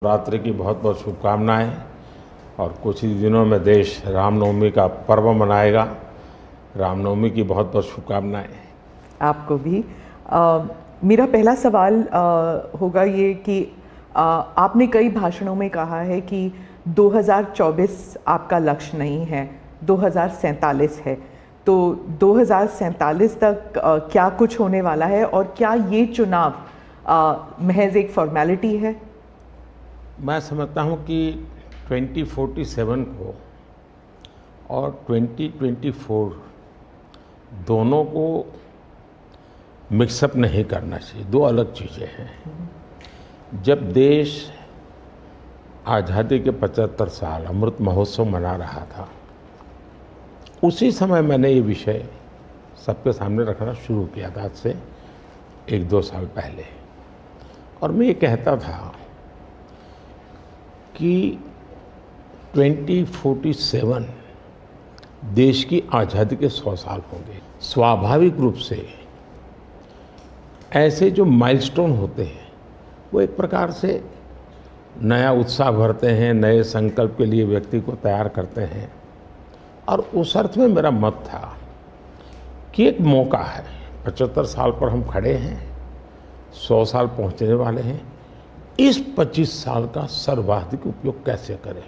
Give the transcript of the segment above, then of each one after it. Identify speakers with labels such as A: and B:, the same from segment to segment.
A: नवरात्रि की बहुत बहुत शुभकामनाएं। और कुछ ही दिनों में देश रामनवमी का पर्व मनाएगा। रामनवमी की बहुत बहुत शुभकामनाएं।
B: आपको भी। मेरा पहला सवाल होगा ये कि आपने कई भाषणों में कहा है कि 2024 आपका लक्ष्य नहीं है, 2047 है। तो 2047 तक क्या कुछ होने वाला है और क्या ये चुनाव महज एक फॉर्मेलिटी है?
A: मैं समझता हूं कि 2047 को और 2024 दोनों को मिक्सअप नहीं करना चाहिए, दो अलग चीज़ें हैं। जब देश आज़ादी के 75 साल अमृत महोत्सव मना रहा था, उसी समय मैंने ये विषय सबके सामने रखना शुरू किया था, आज से 1-2 साल पहले। और मैं ये कहता था कि 2047 देश की आज़ादी के 100 साल होंगे। स्वाभाविक रूप से ऐसे जो माइलस्टोन होते हैं वो एक प्रकार से नया उत्साह भरते हैं, नए संकल्प के लिए व्यक्ति को तैयार करते हैं। और उस अर्थ में मेरा मत था कि एक मौका है, 75 साल पर हम खड़े हैं, 100 साल पहुंचने वाले हैं। इस 25 साल का सर्वाधिक उपयोग कैसे करें?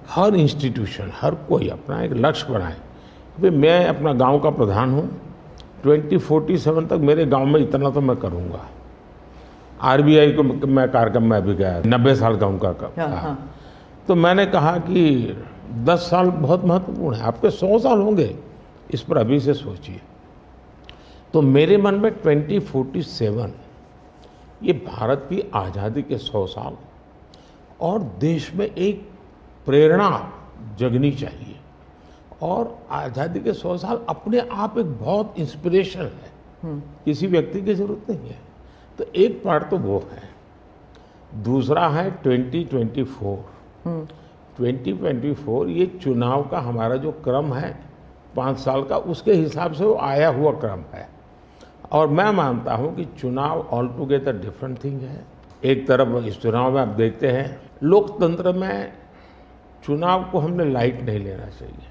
A: हर इंस्टीट्यूशन, हर कोई अपना एक लक्ष्य बनाए। भाई मैं अपना गांव का प्रधान हूं, 2047 तक मेरे गांव में इतना तो मैं करूंगा। आरबीआई को मैं कार्यक्रम में भी गया, 90 साल का उनका कहा। तो मैंने कहा कि 10 साल बहुत महत्वपूर्ण है, आपके 100 साल होंगे, इस पर अभी से सोचिए। तो मेरे मन में 2047 ये भारत की आज़ादी के 100 साल और देश में एक प्रेरणा जगनी चाहिए। और आज़ादी के 100 साल अपने आप एक बहुत इंस्पिरेशन है, किसी व्यक्ति की जरूरत नहीं है। तो एक पार्ट तो वो है। दूसरा है 2024। 2024 ये चुनाव का हमारा जो क्रम है 5 साल का, उसके हिसाब से वो आया हुआ क्रम है। और मैं मानता हूं कि चुनाव ऑल टुगेदर डिफरेंट थिंग है। एक तरफ इस चुनाव में आप देखते हैं, लोकतंत्र में चुनाव को हमने लाइट नहीं लेना चाहिए।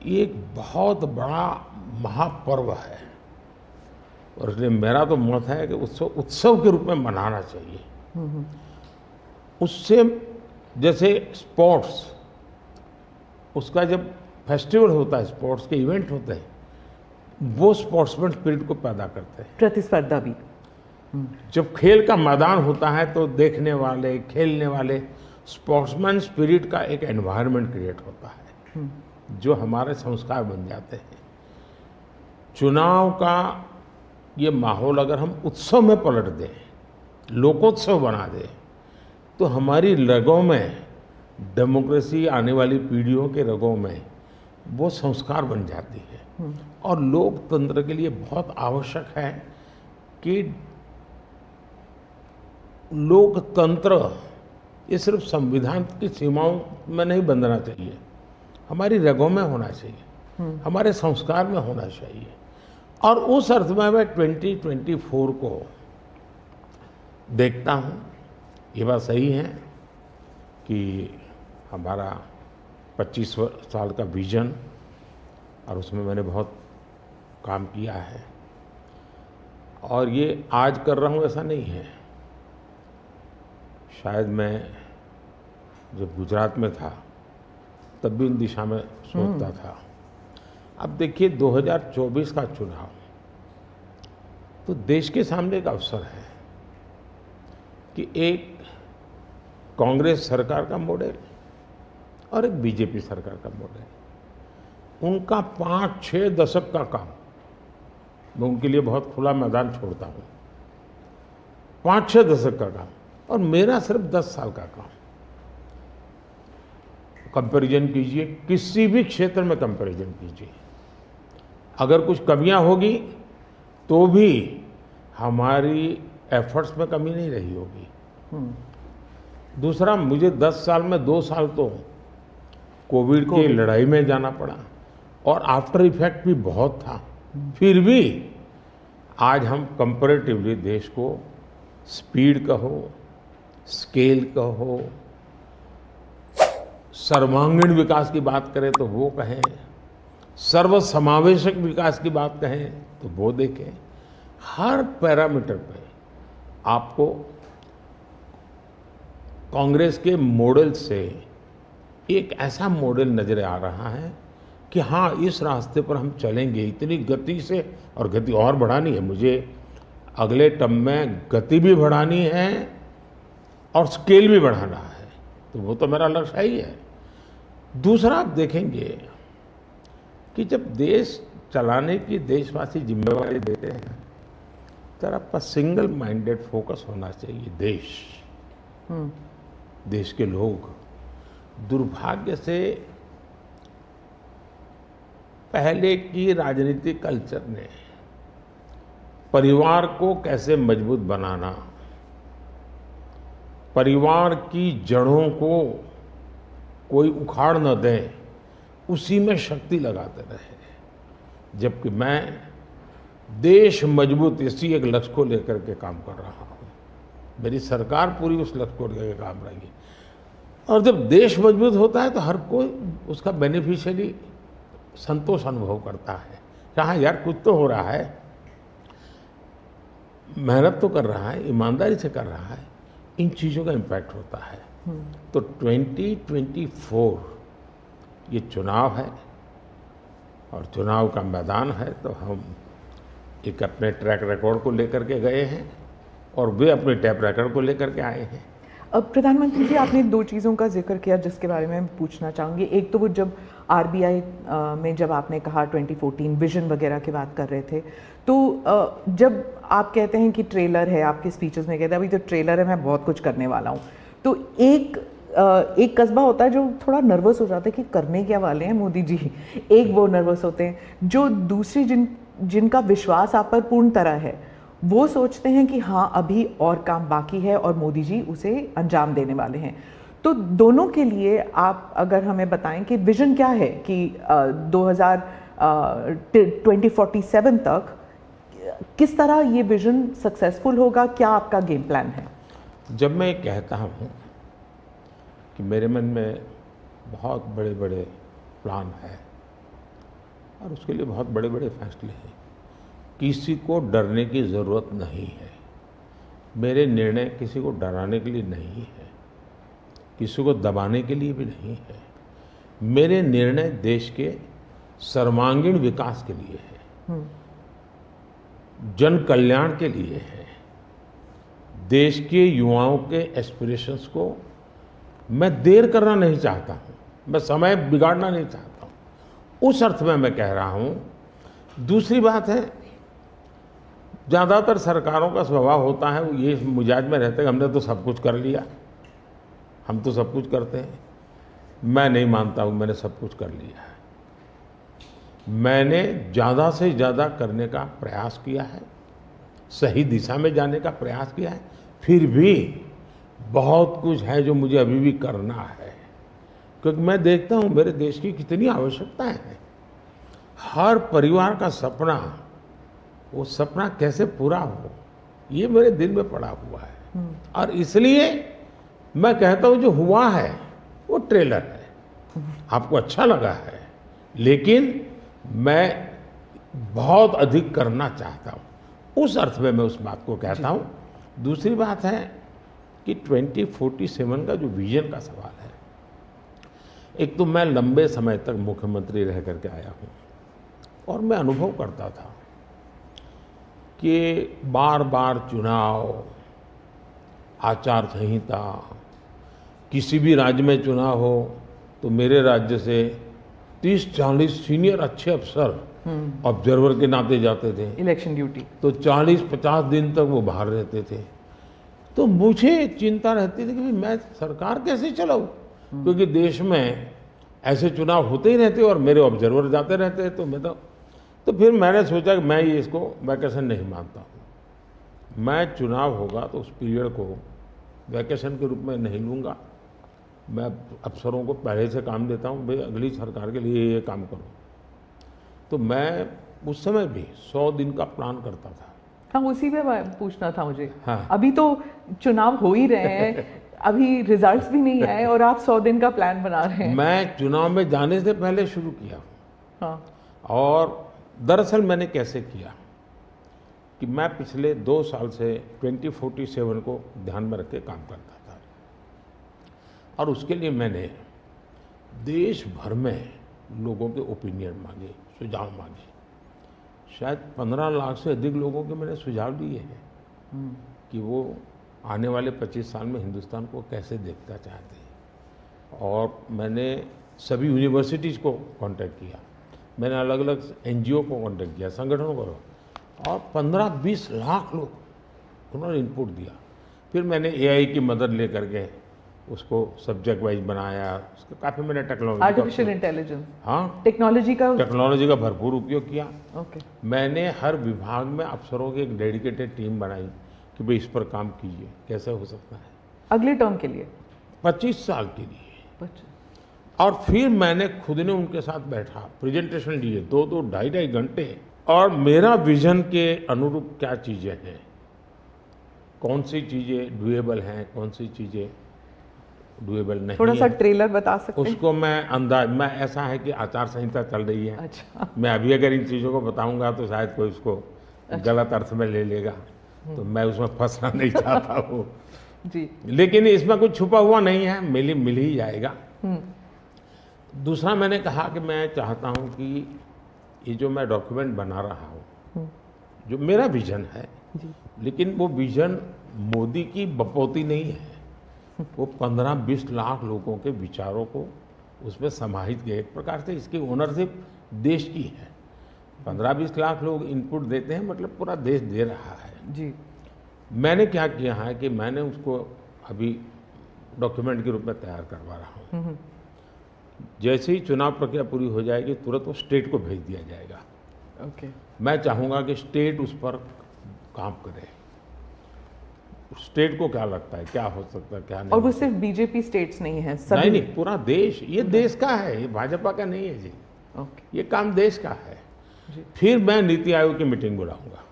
A: ये एक बहुत बड़ा महापर्व है और इसलिए मेरा तो मत है कि उत्सव के रूप में मनाना चाहिए। उससे जैसे स्पोर्ट्स, उसका जब फेस्टिवल होता है, स्पोर्ट्स के इवेंट होते हैं, वो स्पोर्ट्समैन स्पिरिट को पैदा करते हैं।
B: प्रतिस्पर्धा भी।
A: जब खेल का मैदान होता है तो देखने वाले, खेलने वाले, स्पोर्ट्समैन स्पिरिट का एक एनवायरनमेंट क्रिएट होता है जो हमारे संस्कार बन जाते हैं। चुनाव का ये माहौल अगर हम उत्सव में पलट दें, लोकोत्सव बना दें, तो हमारी रगों में, डेमोक्रेसी आने वाली पीढ़ियों के रगों में वो संस्कार बन जाती है। और लोकतंत्र के लिए बहुत आवश्यक है कि लोकतंत्र ये सिर्फ संविधान की सीमाओं में नहीं बंधना चाहिए, हमारी रगों में होना चाहिए, हमारे संस्कार में होना चाहिए। और उस अर्थ में मैं 2024 को देखता हूँ। ये बात सही है कि हमारा 25 साल का विजन, और उसमें मैंने बहुत काम किया है। और ये आज कर रहा हूँ ऐसा नहीं है। शायद मैं जब गुजरात में था तब भी उन दिशा में सोचता था। अब देखिए 2024 का चुनाव तो देश के सामने एक अवसर है कि एक कांग्रेस सरकार का मॉडल और एक बीजेपी सरकार का मॉडल, उनका 5-6 दशक का काम, मैं उनके लिए बहुत खुला मैदान छोड़ता हूँ। 5-6 दशक का काम और मेरा सिर्फ 10 साल का काम। कंपैरिजन कीजिए, किसी भी क्षेत्र में कंपैरिजन कीजिए, अगर कुछ कमियां होगी तो भी हमारी एफर्ट्स में कमी नहीं रही होगी। दूसरा, मुझे 10 साल में 2 साल तो कोविड की लड़ाई में जाना पड़ा और आफ्टर इफेक्ट भी बहुत था। फिर भी आज हम कंपैरेटिवली देश को स्पीड कहो, स्केल कहो, सर्वांगीण विकास की बात करें तो वो कहें, सर्व समावेशक विकास की बात कहें तो वो देखें। हर पैरामीटर पे आपको कांग्रेस के मॉडल से एक ऐसा मॉडल नजर आ रहा है कि हाँ, इस रास्ते पर हम चलेंगे इतनी गति से, और गति और बढ़ानी है मुझे। अगले टर्म में गति भी बढ़ानी है और स्केल भी बढ़ाना है, तो वो तो मेरा लक्ष्य ही है। दूसरा, आप देखेंगे कि जब देश चलाने की देशवासी जिम्मेवारी देते हैं तो आपका सिंगल माइंडेड फोकस होना चाहिए। देश के लोग दुर्भाग्य से पहले की राजनीतिक कल्चर ने परिवार को कैसे मजबूत बनाना, परिवार की जड़ों को कोई उखाड़ न दे, उसी में शक्ति लगाते रहे। जबकि मैं देश मजबूत इसी एक लक्ष्य को लेकर के काम कर रहा हूँ। मेरी सरकार पूरी उस लक्ष्य को लेकर काम रही। और जब देश मजबूत होता है तो हर कोई उसका बेनिफिशियरी संतोष अनुभव करता है। कहाँ यार, कुछ तो हो रहा है, मेहनत तो कर रहा है, ईमानदारी से कर रहा है, इन चीज़ों का इम्पैक्ट होता है। तो 2024 ये चुनाव है और चुनाव का मैदान है, तो हम एक अपने ट्रैक रिकॉर्ड को लेकर के गए हैं और वे अपने ट्रैक रिकॉर्ड को लेकर के आए हैं।
B: अब प्रधानमंत्री जी, आपने दो चीज़ों का जिक्र किया जिसके बारे में पूछना चाहूँगी। एक तो वो जब आरबीआई में जब आपने कहा 2014 विजन वगैरह की बात कर रहे थे, तो जब आप कहते हैं कि ट्रेलर है, आपके स्पीचेस में कहते हैं अभी तो ट्रेलर है, मैं बहुत कुछ करने वाला हूँ, तो एक कस्बा होता है जो थोड़ा नर्वस हो जाता है कि करने क्या वाले हैं मोदी जी। एक वो नर्वस होते हैं जो दूसरी जिनका विश्वास आप पर पूर्ण तरह है, वो सोचते हैं कि हाँ अभी और काम बाकी है और मोदी जी उसे अंजाम देने वाले हैं। तो दोनों के लिए आप अगर हमें बताएं कि विजन क्या है कि 2047 तक किस तरह ये विजन सक्सेसफुल होगा, क्या आपका गेम प्लान है?
A: जब मैं कहता हूँ कि मेरे मन में बहुत बड़े बड़े प्लान है और उसके लिए बहुत बड़े बड़े फैसले हैं, किसी को डरने की ज़रूरत नहीं है। मेरे निर्णय किसी को डराने के लिए नहीं है, किसी को दबाने के लिए भी नहीं है। मेरे निर्णय देश के सर्वांगीण विकास के लिए है, जन कल्याण के लिए है। देश के युवाओं के एस्पिरेशंस को मैं देर करना नहीं चाहता हूँ, मैं समय बिगाड़ना नहीं चाहता हूँ, उस अर्थ में मैं कह रहा हूँ। दूसरी बात है, ज़्यादातर सरकारों का स्वभाव होता है वो ये मिजाज में रहते हैं हमने तो सब कुछ कर लिया, हम तो सब कुछ करते हैं। मैं नहीं मानता हूँ मैंने सब कुछ कर लिया है। मैंने ज़्यादा से ज़्यादा करने का प्रयास किया है, सही दिशा में जाने का प्रयास किया है, फिर भी बहुत कुछ है जो मुझे अभी भी करना है, क्योंकि मैं देखता हूँ मेरे देश की कितनी आवश्यकताएं हैं। हर परिवार का सपना, वो सपना कैसे पूरा हो, ये मेरे दिल में पड़ा हुआ है। और इसलिए मैं कहता हूँ जो हुआ है वो ट्रेलर है, आपको अच्छा लगा है, लेकिन मैं बहुत अधिक करना चाहता हूँ, उस अर्थ में मैं उस बात को कहता हूँ। दूसरी बात है कि 2047 का जो विजन का सवाल है, एक तो मैं लंबे समय तक मुख्यमंत्री रह करके आया हूँ और मैं अनुभव करता था कि बार बार चुनाव, आचार संहिता, किसी भी राज्य में चुनाव हो तो मेरे राज्य से 30-40 सीनियर अच्छे अफसर ऑब्जर्वर के नाते जाते थे
B: इलेक्शन ड्यूटी,
A: तो 40-50 दिन तक वो बाहर रहते थे। तो मुझे चिंता रहती थी कि मैं सरकार कैसे चलाऊं, क्योंकि देश में ऐसे चुनाव होते ही रहते और मेरे ऑब्जर्वर जाते रहते। तो फिर मैंने सोचा कि मैं ये इसको वैकेशन नहीं मानता हूँ। मैं चुनाव होगा तो उस पीरियड को वैकेशन के रूप में नहीं लूँगा। मैं अफसरों को पहले से काम देता हूँ, भाई अगली सरकार के लिए ये काम करो। तो मैं उस समय भी 100 दिन का प्लान करता था।
B: हाँ, उसी पे पूछना था मुझे।
A: हाँ।
B: अभी तो चुनाव हो ही रहे हैं अभी रिजल्ट्स भी नहीं आए और आप 100 दिन का प्लान बना रहे हैं।
A: मैं चुनाव में जाने से पहले शुरू किया।
B: हाँ।
A: और दरअसल मैंने कैसे किया कि मैं पिछले 2 साल से 2047 को ध्यान में रख के काम करता था, और उसके लिए मैंने देश भर में लोगों के ओपिनियन मांगे, सुझाव मांगे। शायद 15 लाख से अधिक लोगों के मैंने सुझाव लिए हैं कि वो आने वाले 25 साल में हिंदुस्तान को कैसे देखना चाहते हैं। और मैंने सभी यूनिवर्सिटीज़ को कांटेक्ट किया, मैंने अलग अलग NGO को कांटेक्ट किया, संगठनों को, और 15-20 लाख लोग उन्होंने इनपुट दिया। फिर मैंने AI की मदद लेकर के उसको सब्जेक्ट वाइज बनाया। उसका काफ़ी मैंने टेक्नोलॉजी,
B: आर्टिफिशियल इंटेलिजेंस,
A: हाँ,
B: टेक्नोलॉजी का
A: भरपूर उपयोग किया।
B: ओके।
A: मैंने हर विभाग में अफसरों की एक डेडिकेटेड टीम बनाई कि भाई इस पर काम कीजिए, कैसे हो सकता है
B: अगले टर्म के लिए,
A: 25 साल के लिए। और फिर मैंने खुद ने उनके साथ बैठा, प्रेजेंटेशन दिए 2-2, 2.5 घंटे, और मेरा विजन के अनुरूप क्या चीज़ें हैं, कौन सी चीज़ें डुएबल हैं, कौन सी चीज़ें डुएबल नहीं।
B: थोड़ा सा ट्रेलर बता सकते हैं?
A: उसको मैं ऐसा है कि आचार संहिता चल रही है।
B: अच्छा।
A: मैं अभी अगर इन चीज़ों को बताऊंगा तो शायद कोई उसको गलत अर्थ में ले लेगा, तो मैं उसमें फंसना नहीं चाहता हूँ
B: जी।
A: लेकिन इसमें कुछ छुपा हुआ नहीं है, मिल ही जाएगा। दूसरा मैंने कहा कि मैं चाहता हूँ कि ये जो मैं डॉक्यूमेंट बना रहा हूँ, जो मेरा विजन है, लेकिन वो विजन मोदी की बपौती नहीं है, वो 15-20 लाख लोगों के विचारों को उसमें समाहित किया। एक प्रकार से इसकी ओनरशिप देश की है। 15-20 लाख लोग इनपुट देते हैं, मतलब पूरा देश दे रहा है
B: जी।
A: मैंने क्या किया है कि मैंने उसको अभी डॉक्यूमेंट के रूप में तैयार करवा रहा हूँ। जैसे ही चुनाव प्रक्रिया पूरी हो जाएगी तुरंत वो स्टेट को भेज दिया जाएगा।
B: ओके।
A: मैं चाहूँगा कि स्टेट उस पर काम करे। स्टेट को क्या लगता है, क्या हो सकता है, क्या नहीं।
B: और वो सिर्फ बीजेपी स्टेट्स नहीं है,
A: सभी नहीं, पूरा देश, ये देश का है, ये भाजपा का नहीं है जी।
B: ओके।
A: ये काम देश का है जी। फिर मैं नीति आयोग की मीटिंग बुलाऊंगा,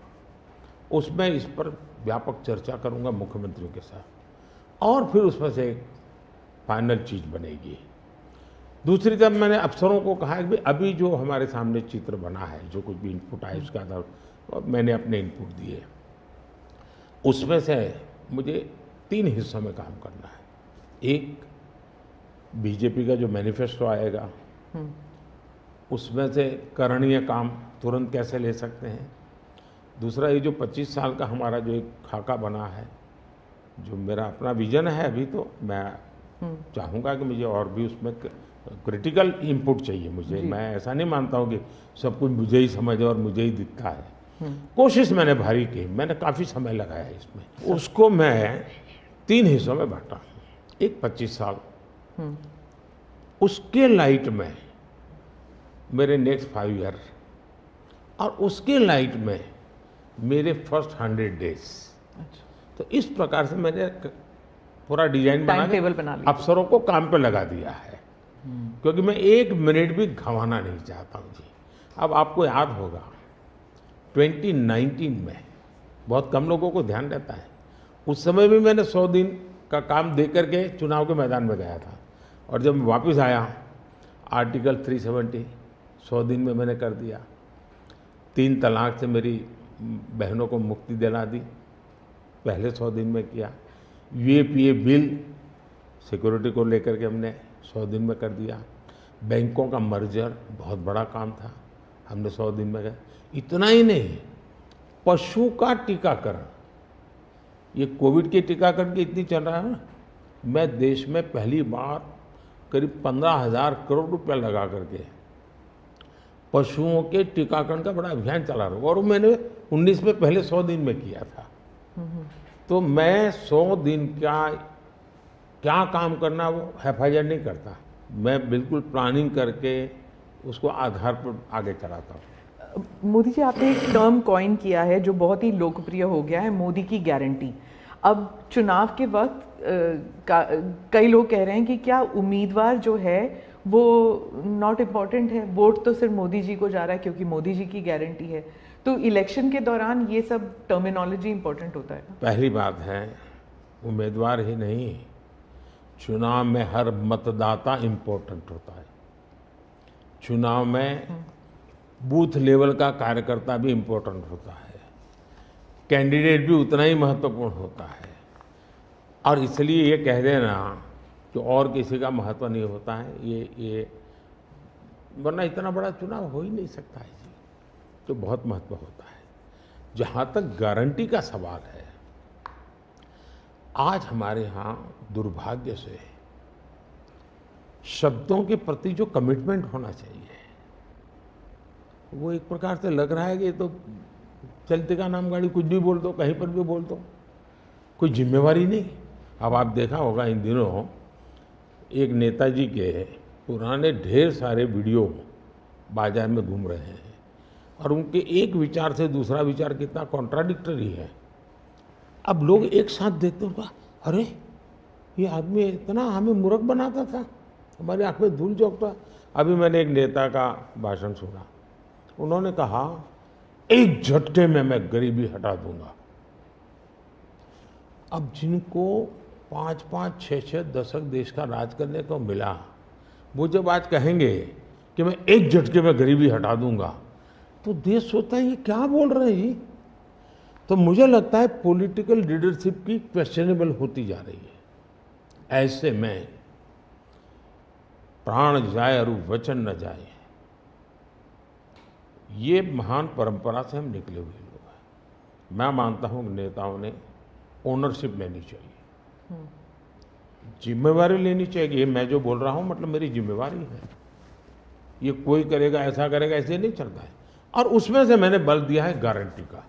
A: उसमें इस पर व्यापक चर्चा करूंगा मुख्यमंत्रियों के साथ, और फिर उसमें से एक फाइनल चीज़ बनेगी। दूसरी तरफ मैंने अफसरों को कहा कि अभी जो हमारे सामने चित्र बना है, जो कुछ भी इनपुट आए उसका आधार, और मैंने अपने इनपुट दिए, उसमें से मुझे 3 हिस्सों में काम करना है। एक, बीजेपी का जो मैनिफेस्टो आएगा उसमें से करणीय काम तुरंत कैसे ले सकते हैं। दूसरा, ये जो 25 साल का हमारा जो एक खाका बना है, जो मेरा अपना विजन है, अभी तो मैं चाहूँगा कि मुझे और भी उसमें क्रिटिकल इनपुट चाहिए मुझे। मैं ऐसा नहीं मानता हूँ कि सब कुछ मुझे ही समझ और मुझे ही दिखता है। कोशिश मैंने भारी की, मैंने काफ़ी समय लगाया इसमें। उसको मैं 3 हिस्सों में बांटा। एक 25 साल, उसके लाइट में मेरे नेक्स्ट 5 ईयर, और उसके लाइट में मेरे फर्स्ट 100 डेज। तो इस प्रकार से मैंने पूरा डिजाइन बना अफसरों को काम पे लगा दिया है, क्योंकि मैं 1 मिनट भी गंवाना नहीं चाहता हूँ जी। अब आपको याद होगा 2019 में बहुत कम लोगों को ध्यान रहता है, उस समय भी मैंने 100 दिन का काम दे करके चुनाव के मैदान में गया था, और जब मैं वापस आया आर्टिकल 370 100 दिन में मैंने कर दिया। 3 तलाक से मेरी बहनों को मुक्ति दिला दी, पहले 100 दिन में किया। UAPA बिल सिक्योरिटी को लेकर के हमने 100 दिन में कर दिया। बैंकों का मर्जर बहुत बड़ा काम था, हमने 100 दिन में किया। इतना ही नहीं, पशु का टीकाकरण, ये कोविड के टीकाकरण की इतनी चल रहा है ना, मैं देश में पहली बार करीब 15,000 करोड़ रुपया लगा करके पशुओं के टीकाकरण का बड़ा अभियान चला रहा हूँ, और मैंने 19 में पहले 100 दिन में किया था। तो मैं 100 दिन का क्या काम करना वो हैफाजत नहीं करता, मैं बिल्कुल प्लानिंग करके उसको आधार पर आगे चलाता हूँ।
B: मोदी जी, आपने एक टर्म कॉइन किया है जो बहुत ही लोकप्रिय हो गया है, मोदी की गारंटी। अब चुनाव के वक्त कई लोग कह रहे हैं कि क्या उम्मीदवार जो है वो नॉट इम्पॉर्टेंट है, वोट तो सिर्फ मोदी जी को जा रहा है क्योंकि मोदी जी की गारंटी है। तो इलेक्शन के दौरान ये सब टर्मिनोलॉजी इम्पोर्टेंट होता है।
A: पहली बात है, उम्मीदवार ही नहीं, चुनाव में हर मतदाता इम्पोर्टेंट होता है। चुनाव में बूथ लेवल का कार्यकर्ता भी इम्पोर्टेंट होता है, कैंडिडेट भी उतना ही महत्वपूर्ण होता है। और इसलिए ये कह देना कि और किसी का महत्व नहीं होता है, ये वरना इतना बड़ा चुनाव हो ही नहीं सकता है जी, तो बहुत महत्व होता है। जहाँ तक गारंटी का सवाल है, आज हमारे यहाँ दुर्भाग्य से शब्दों के प्रति जो कमिटमेंट होना चाहिए वो एक प्रकार से लग रहा है कि ये तो चलते का नाम गाड़ी, कुछ भी बोल दो, कहीं पर भी बोल दो, कोई जिम्मेवारी नहीं। अब आप देखा होगा इन दिनों एक नेताजी के पुराने ढेर सारे वीडियो बाजार में घूम रहे हैं और उनके एक विचार से दूसरा विचार कितना कॉन्ट्राडिक्टरी है। अब लोग एक साथ देखते होगा, अरे ये आदमी इतना हमें मूर्ख बनाता था, हमारी आंख में धूल झोंकता। अभी मैंने एक नेता का भाषण सुना, उन्होंने कहा एक झटके में मैं गरीबी हटा दूंगा। अब जिनको 5-5, 6-6 दशक देश का राज करने को मिला, वो जब आज कहेंगे कि मैं एक झटके में गरीबी हटा दूंगा, तो देश सोचता है ये क्या बोल रहे हैं जी। तो मुझे लगता है पॉलिटिकल लीडरशिप की क्वेश्चनेबल होती जा रही है। ऐसे में प्राण जाए और वचन न जाए, ये महान परंपरा से हम निकले हुए लोग हैं। मैं मानता हूँ कि नेताओं ने ओनरशिप लेनी चाहिए, जिम्मेवारी लेनी चाहिए। ये मैं जो बोल रहा हूँ मतलब मेरी जिम्मेवारी है, ये कोई करेगा ऐसा करेगा ऐसे नहीं चलता है। और उसमें से मैंने बल दिया है गारंटी का।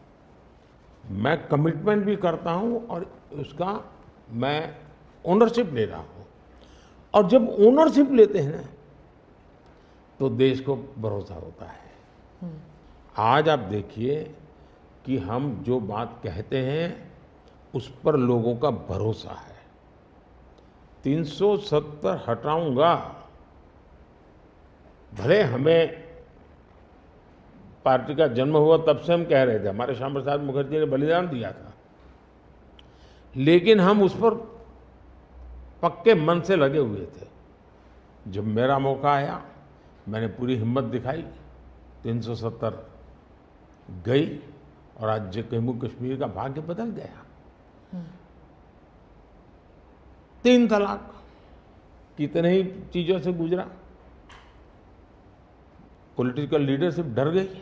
A: मैं कमिटमेंट भी करता हूँ और उसका मैं ओनरशिप ले रहा हूँ। और जब ओनरशिप लेते हैं ना तो देश को भरोसा होता है। आज आप देखिए कि हम जो बात कहते हैं उस पर लोगों का भरोसा है। 370 हटाऊंगा, भले हमें पार्टी का जन्म हुआ तब से हम कह रहे थे, हमारे श्यामा प्रसाद मुखर्जी ने बलिदान दिया था, लेकिन हम उस पर पक्के मन से लगे हुए थे। जब मेरा मौका आया मैंने पूरी हिम्मत दिखाई, 370 गई और आज जम्मू कश्मीर का भाग्य बदल गया। 3 तलाक कितने ही चीजों से गुजरा, पॉलिटिकल लीडरशिप डर गई,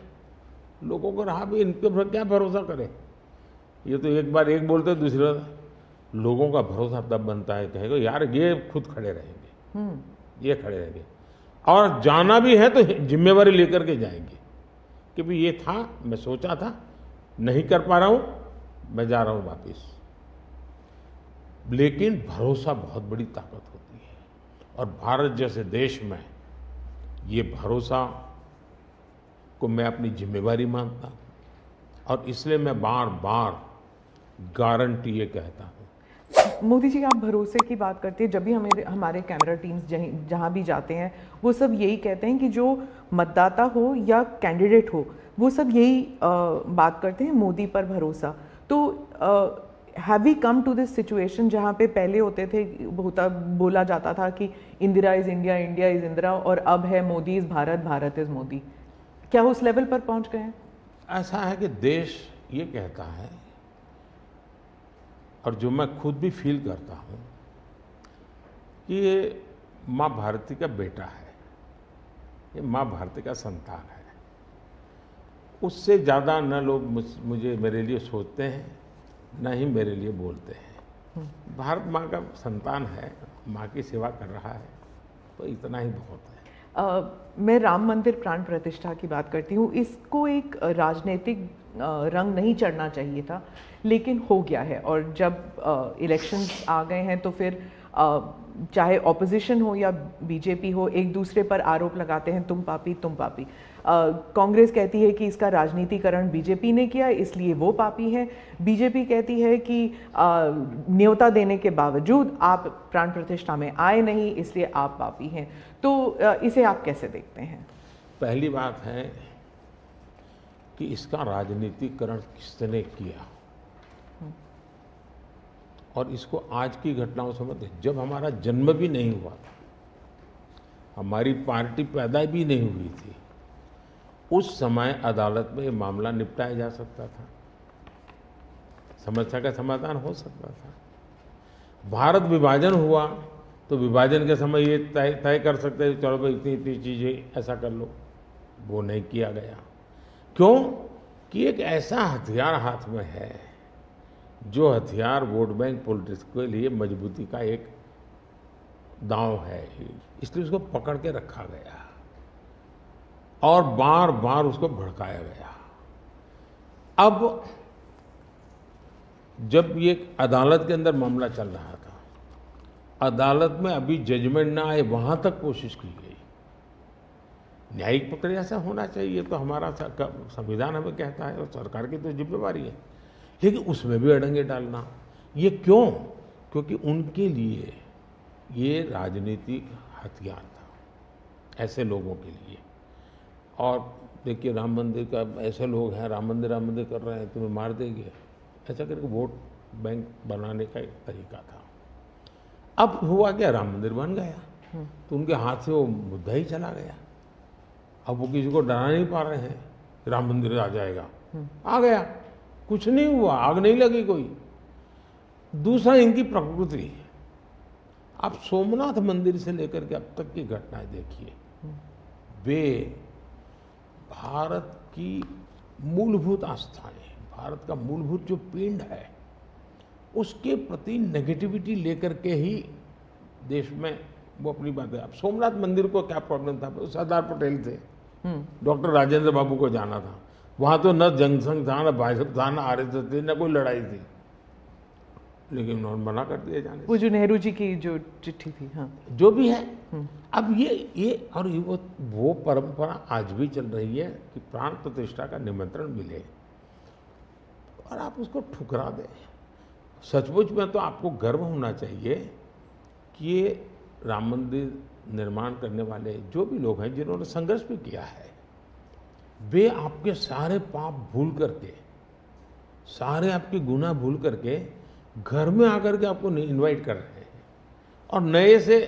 A: लोगों को रहा भी इनके पर क्या भरोसा करें। ये तो एक बार एक बोलते दूसरे लोगों का भरोसा तब बनता है, कहेगा यार ये खुद खड़े रहेंगे, ये खड़े रहेंगे और जाना भी है तो जिम्मेवारी लेकर के जाएंगे कि भाई ये था, मैं सोचा था, नहीं कर पा रहा हूं, मैं जा रहा हूं वापिस। लेकिन भरोसा बहुत बड़ी ताकत होती है और भारत जैसे देश में ये भरोसा को मैं अपनी जिम्मेवारी मानता हूँ और इसलिए मैं बार बार गारंटी ये कहता हूँ।
B: मोदी जी, आप भरोसे की बात करते हैं, जब भी हमारे कैमरा टीम्स जहाँ भी जाते हैं वो सब यही कहते हैं कि जो मतदाता हो या कैंडिडेट हो वो सब यही बात करते हैं, मोदी पर भरोसा। तो have we come to this situation जहाँ पे पहले होते थे, बोला जाता था कि Indira is India, India is Indira, और अब है मोदी इज़ भारत, भारत इज़ मोदी। क्या उस लेवल पर पहुँच गए हैं?
A: ऐसा है कि देश ये कहता है और जो मैं खुद भी फील करता हूँ कि ये माँ भारती का बेटा है, ये माँ भारती का संतान है। उससे ज़्यादा न लोग मुझे मेरे लिए सोचते हैं, न ही मेरे लिए बोलते हैं। भारत माँ का संतान है, माँ की सेवा कर रहा है, तो इतना ही बहुत है।
B: मैं राम मंदिर प्राण प्रतिष्ठा की बात करती हूँ। इसको एक राजनीतिक रंग नहीं चढ़ना चाहिए था, लेकिन हो गया है। और जब इलेक्शंस आ गए हैं तो फिर चाहे ऑपोजिशन हो या बीजेपी हो, एक दूसरे पर आरोप लगाते हैं, तुम पापी तुम पापी। कांग्रेस कहती है कि इसका राजनीतिकरण बीजेपी ने किया इसलिए वो पापी है। बीजेपी कहती है कि न्योता देने के बावजूद आप प्राण प्रतिष्ठा में आए नहीं इसलिए आप पापी हैं। तो इसे आप कैसे देखते हैं?
A: पहली बात है कि इसका राजनीतिकरण किसने किया और इसको आज की घटनाओं से मत, जब हमारा जन्म भी नहीं हुआ था, हमारी पार्टी पैदा भी नहीं हुई थी, उस समय अदालत में ये मामला निपटाया जा सकता था, समस्या का समाधान हो सकता था। भारत विभाजन हुआ तो विभाजन के समय ये तय कर सकते थे, चलो भाई इतनी इतनी चीज़ें ऐसा कर लो, वो नहीं किया गया। क्यों? कि एक ऐसा हथियार हाथ में है, जो हथियार वोट बैंक पॉलिटिक्स के लिए मजबूती का एक दांव है, इसलिए उसको पकड़ के रखा गया और बार बार उसको भड़काया गया। अब जब ये अदालत के अंदर मामला चल रहा था, अदालत में अभी जजमेंट ना आए वहां तक कोशिश की गई। न्यायिक प्रक्रिया से होना चाहिए, तो हमारा संविधान हमें कहता है और सरकार की तो जिम्मेवारी है, लेकिन उसमें भी अड़ंगे डालना, ये क्यों? क्योंकि उनके लिए ये राजनीतिक हथियार था, ऐसे लोगों के लिए। और देखिए राम मंदिर का, ऐसे लोग हैं राम मंदिर कर रहे हैं, तुम्हें मार देंगे, ऐसा करके वोट बैंक बनाने का एक तरीका था। अब हुआ क्या, राम मंदिर बन गया तो उनके हाथ से वो मुद्दा ही चला गया। अब वो किसी को डरा नहीं पा रहे हैं, राम मंदिर आ जाएगा, आ गया, कुछ नहीं हुआ, आग नहीं लगी कोई। दूसरा, इनकी प्रकृति, आप सोमनाथ मंदिर से लेकर के अब तक की घटनाएं देखिए, वे भारत की मूलभूत आस्थाएं, भारत का मूलभूत जो पिंड है, उसके प्रति नेगेटिविटी लेकर के ही देश में वो अपनी बातें। अब सोमनाथ मंदिर को क्या प्रॉब्लम था, सरदार पटेल थे, डॉक्टर राजेंद्र बाबू को जाना था, वहां तो न जनसंघ था, न भाजपा था, न आरएसएस थी, न कोई लड़ाई थी, लेकिन उन्होंने मना कर दिया जाने।
B: वो जो नेहरू जी की जो चिट्ठी थी, हाँ,
A: जो भी है, अब ये और वो परंपरा आज भी चल रही है कि प्राण प्रतिष्ठा का निमंत्रण मिले और आप उसको ठुकरा दें। सचमुच में तो आपको गर्व होना चाहिए कि ये राम मंदिर निर्माण करने वाले जो भी लोग हैं, जिन्होंने संघर्ष भी किया है, वे आपके सारे पाप भूल करके, सारे आपके गुनाह भूल करके घर में आकर के आपको इनवाइट कर रहे हैं और नए से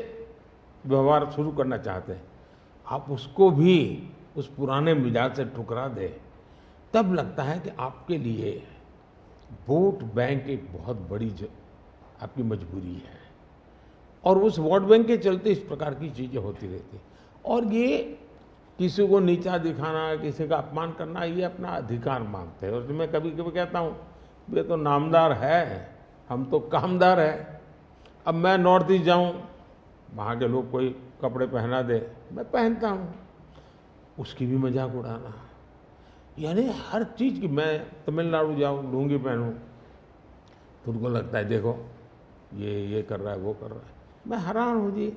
A: व्यवहार शुरू करना चाहते हैं। आप उसको भी उस पुराने मिजाज से ठुकरा दें, तब लगता है कि आपके लिए वोट बैंक एक बहुत बड़ी आपकी मजबूरी है, और उस वोट बैंक के चलते इस प्रकार की चीज़ें होती रहती। और ये किसी को नीचा दिखाना, किसी का अपमान करना, ये अपना अधिकार मांगते हैं। और मैं कभी कभी कहता हूँ, वे तो नामदार है, हम तो कामदार है। अब मैं नॉर्थ ईस्ट जाऊँ, वहाँ के लोग कोई कपड़े पहना दे, मैं पहनता हूँ, उसकी भी मजाक उड़ाना, यानी हर चीज़ की। मैं तमिलनाडु जाऊँ, लुंगी पहनूँ, तो उनको लगता है देखो ये कर रहा है, वो कर रहा है। मैं हैरान हूँ जी,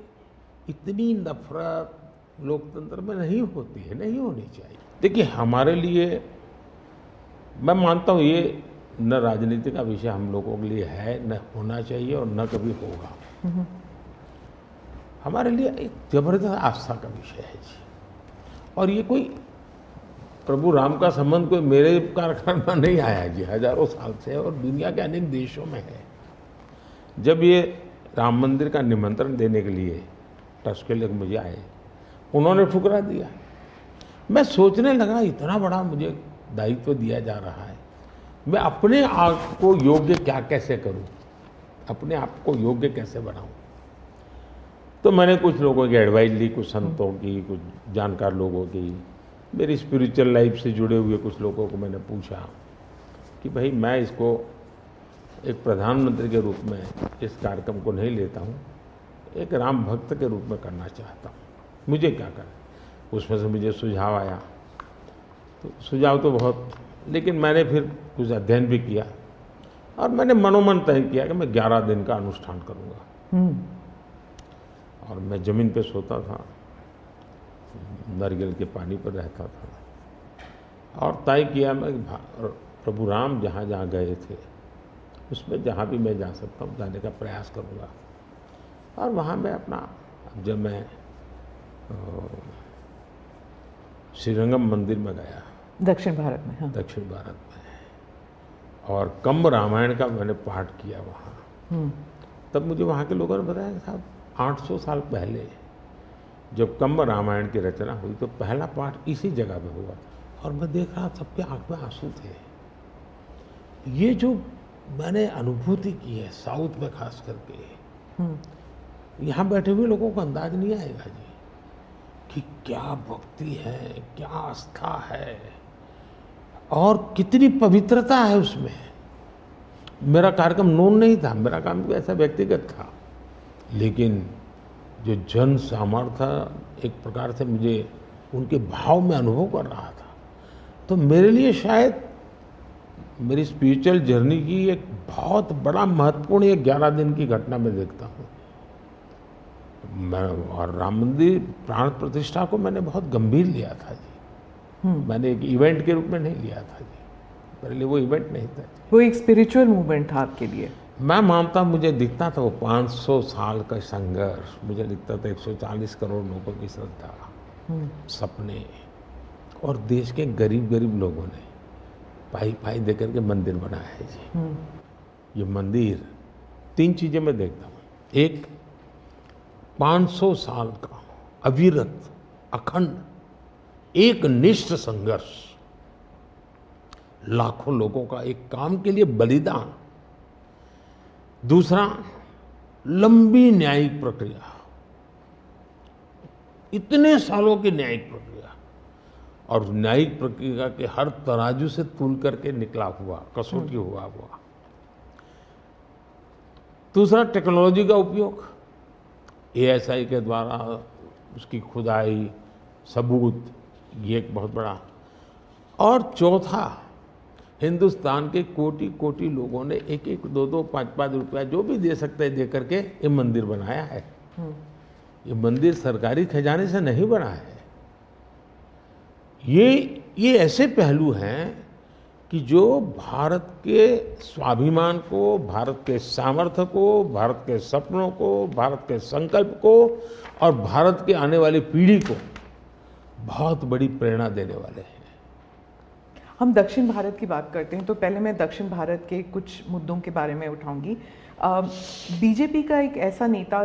A: इतनी नफरत लोकतंत्र में नहीं होती है, नहीं होनी चाहिए। देखिए हमारे लिए, मैं मानता हूँ ये न राजनीति का विषय हम लोगों के लिए है, न होना चाहिए और न कभी होगा। हमारे लिए एक जबरदस्त आस्था का विषय है जी। और ये कोई प्रभु राम का संबंध कोई मेरे कारखाने में नहीं आया जी, हजारों साल से, और दुनिया के अनेक देशों में है। जब ये राम मंदिर का निमंत्रण देने के लिए ट्रस्ट के लोग मुझे आए, उन्होंने ठुकरा दिया। मैं सोचने लगा, इतना बड़ा मुझे दायित्व दिया जा रहा है, मैं अपने आप को योग्य क्या कैसे करूं, अपने आप को योग्य कैसे बनाऊं। तो मैंने कुछ लोगों की एडवाइस ली, कुछ संतों की, कुछ जानकार लोगों की, मेरी स्पिरिचुअल लाइफ से जुड़े हुए कुछ लोगों को मैंने पूछा कि भाई मैं इसको एक प्रधानमंत्री के रूप में इस कार्यक्रम को नहीं लेता हूँ, एक राम भक्त के रूप में करना चाहता हूँ, मुझे क्या करें। उसमें से मुझे सुझाव आया, तो सुझाव तो बहुत, लेकिन मैंने फिर कुछ अध्ययन भी किया और मैंने मनोमन तय किया कि मैं 11 दिन का अनुष्ठान करूँगा। और मैं ज़मीन पे सोता था, नारियल के पानी पर रहता था, और तय किया मैं प्रभु राम जहाँ जहाँ गए थे उसमें जहाँ भी मैं जा सकता हूँ जाने का प्रयास करूँगा। और वहाँ मैं अपना, जब मैं श्रीरंगम मंदिर में गया,
B: दक्षिण भारत में, हाँ,
A: दक्षिण भारत में, और कंब रामायण का मैंने पाठ किया वहाँ, तब मुझे वहाँ के लोगों ने बताया कि साहब 800 साल पहले जब कंब रामायण की रचना हुई तो पहला पाठ इसी जगह पे हुआ था, और मैं देख रहा सबके आंख में आंसू थे। ये जो मैंने अनुभूति की है साउथ में खास करके, यहाँ बैठे हुए लोगों को अंदाज नहीं आएगा जी कि क्या भक्ति है, क्या आस्था है और कितनी पवित्रता है उसमें। मेरा कार्यक्रम नोन नहीं था, मेरा काम भी ऐसा व्यक्तिगत था, लेकिन जो जन सामर्थ्य एक प्रकार से मुझे उनके भाव में अनुभव कर रहा था, तो मेरे लिए शायद मेरी स्पिरिचुअल जर्नी की एक बहुत बड़ा महत्वपूर्ण एक 11 दिन की घटना मैं देखता हूँ। मैं और राम मंदिर प्राण प्रतिष्ठा को मैंने बहुत गंभीर लिया था जी। मैंने एक इवेंट के रूप में नहीं लिया था जी, मेरे लिए वो इवेंट नहीं था।
B: वो एक स्पिरिचुअल मूवमेंट था आपके लिए?
A: मैं मानता, मुझे दिखता था वो 500 साल का संघर्ष, मुझे दिखता था 140 करोड़ लोगों की श्रद्धा, सपने, और देश के गरीब गरीब लोगों ने पाई पाई दे करके मंदिर बनाया है जी। ये मंदिर 3 चीजें मैं देखता हूँ। एक, 500 साल का अविरत अखंड एक निष्ठ संघर्ष, लाखों लोगों का एक काम के लिए बलिदान। दूसरा, लंबी न्यायिक प्रक्रिया, इतने सालों की न्यायिक प्रक्रिया, और न्यायिक प्रक्रिया के हर तराजू से तूल करके निकला हुआ, कसौटी हुआ। दूसरा, टेक्नोलॉजी का उपयोग, ASI के द्वारा उसकी खुदाई, सबूत, ये एक बहुत बड़ा। और चौथा, हिंदुस्तान के कोटि कोटि लोगों ने 1-1, 2-2, 5-5 रुपया जो भी दे सकते हैं दे करके ये मंदिर बनाया है। ये मंदिर सरकारी खजाने से नहीं बना है। ये ऐसे पहलू हैं कि जो भारत के स्वाभिमान को, भारत के सामर्थ्य को, भारत के सपनों को, भारत के संकल्प को और भारत के आने वाली पीढ़ी को बहुत बड़ी प्रेरणा देने वाले हैं।
B: हम दक्षिण भारत की बात करते हैं तो पहले मैं दक्षिण भारत के कुछ मुद्दों के बारे में उठाऊंगी। बीजेपी का एक ऐसा नेता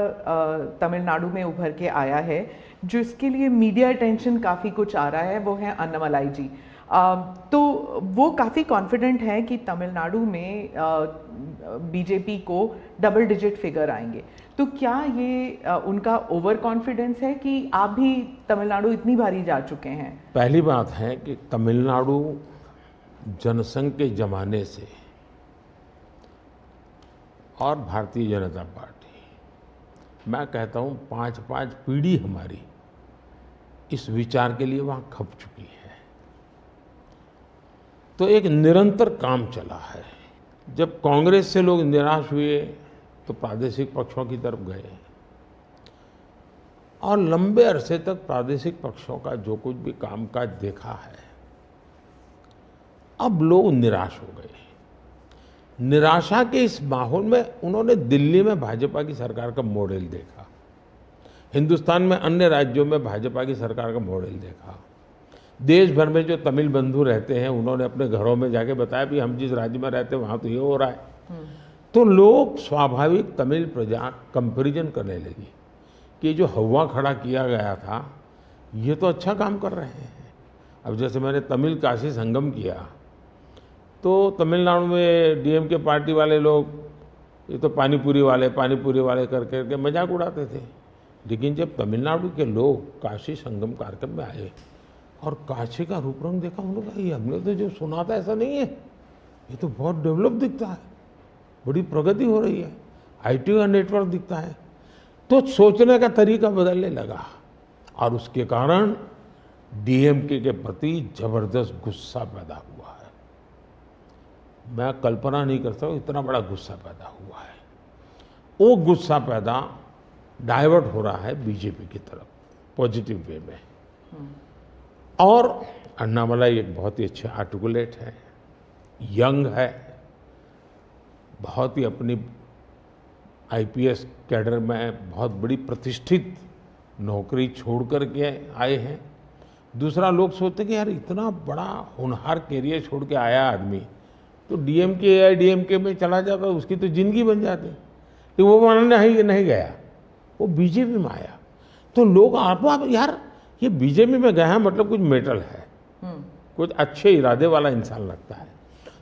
B: तमिलनाडु में उभर के आया है जो इसके लिए मीडिया अटेंशन काफ़ी कुछ आ रहा है, वो है अन्नामलाई जी। तो वो काफ़ी कॉन्फिडेंट है कि तमिलनाडु में बीजेपी को डबल डिजिट फिगर आएंगे। तो क्या ये उनका ओवर कॉन्फिडेंस है कि आप भी तमिलनाडु इतनी बारी जा चुके हैं?
A: पहली बात है कि तमिलनाडु जनसंघ के जमाने से और भारतीय जनता पार्टी, मैं कहता हूँ 5-5 पीढ़ी हमारी इस विचार के लिए वहाँ खप चुकी है। तो एक निरंतर काम चला है। जब कांग्रेस से लोग निराश हुए तो प्रादेशिक पक्षों की तरफ गए, और लंबे अरसे तक प्रादेशिक पक्षों का जो कुछ भी कामकाज देखा है, अब लोग निराश हो गए। निराशा के इस माहौल में उन्होंने दिल्ली में भाजपा की सरकार का मॉडल देखा, हिंदुस्तान में अन्य राज्यों में भाजपा की सरकार का मॉडल देखा, देश भर में जो तमिल बंधु रहते हैं उन्होंने अपने घरों में जाके बताया भी हम जिस राज्य में रहते हैं वहाँ तो ये हो रहा है। तो लोग स्वाभाविक तमिल प्रजा कंपैरिजन करने लगी कि जो हवा खड़ा किया गया था ये तो अच्छा काम कर रहे हैं। अब जैसे मैंने तमिल काशी संगम किया तो तमिलनाडु में DMK पार्टी वाले लोग ये तो पानीपुरी वाले कर करके मजाक उड़ाते थे, लेकिन जब तमिलनाडु के लोग काशी संगम कार्यक्रम में आए और काशी का रूप रंग देखा, उन्होंने कहा ये हमने तो जो सुना था ऐसा नहीं है, ये तो बहुत डेवलप दिखता है, बड़ी प्रगति हो रही है, IT का नेटवर्क दिखता है। तो सोचने का तरीका बदलने लगा और उसके कारण DMK के प्रति जबरदस्त गुस्सा पैदा हुआ है। मैं कल्पना नहीं कर सकता इतना बड़ा गुस्सा पैदा हुआ है। वो गुस्सा पैदा डाइवर्ट हो रहा है बीजेपी की तरफ पॉजिटिव वे में। और अन्नामलाई एक बहुत ही अच्छे आर्टिकुलेट है, यंग है, बहुत ही अपनी IPS कैडर में बहुत बड़ी प्रतिष्ठित नौकरी छोड़ कर के आए हैं। दूसरा, लोग सोचते हैं कि यार इतना बड़ा होनहार कैरियर छोड़ के आया आदमी तो DMK में चला जाता उसकी तो जिंदगी बन जाती, कि वो बनाने नहीं गया, वो बीजेपी में आया। तो लोग आप यार ये बीजेपी में गया है मतलब कुछ मेटल है, कुछ अच्छे इरादे वाला इंसान लगता है,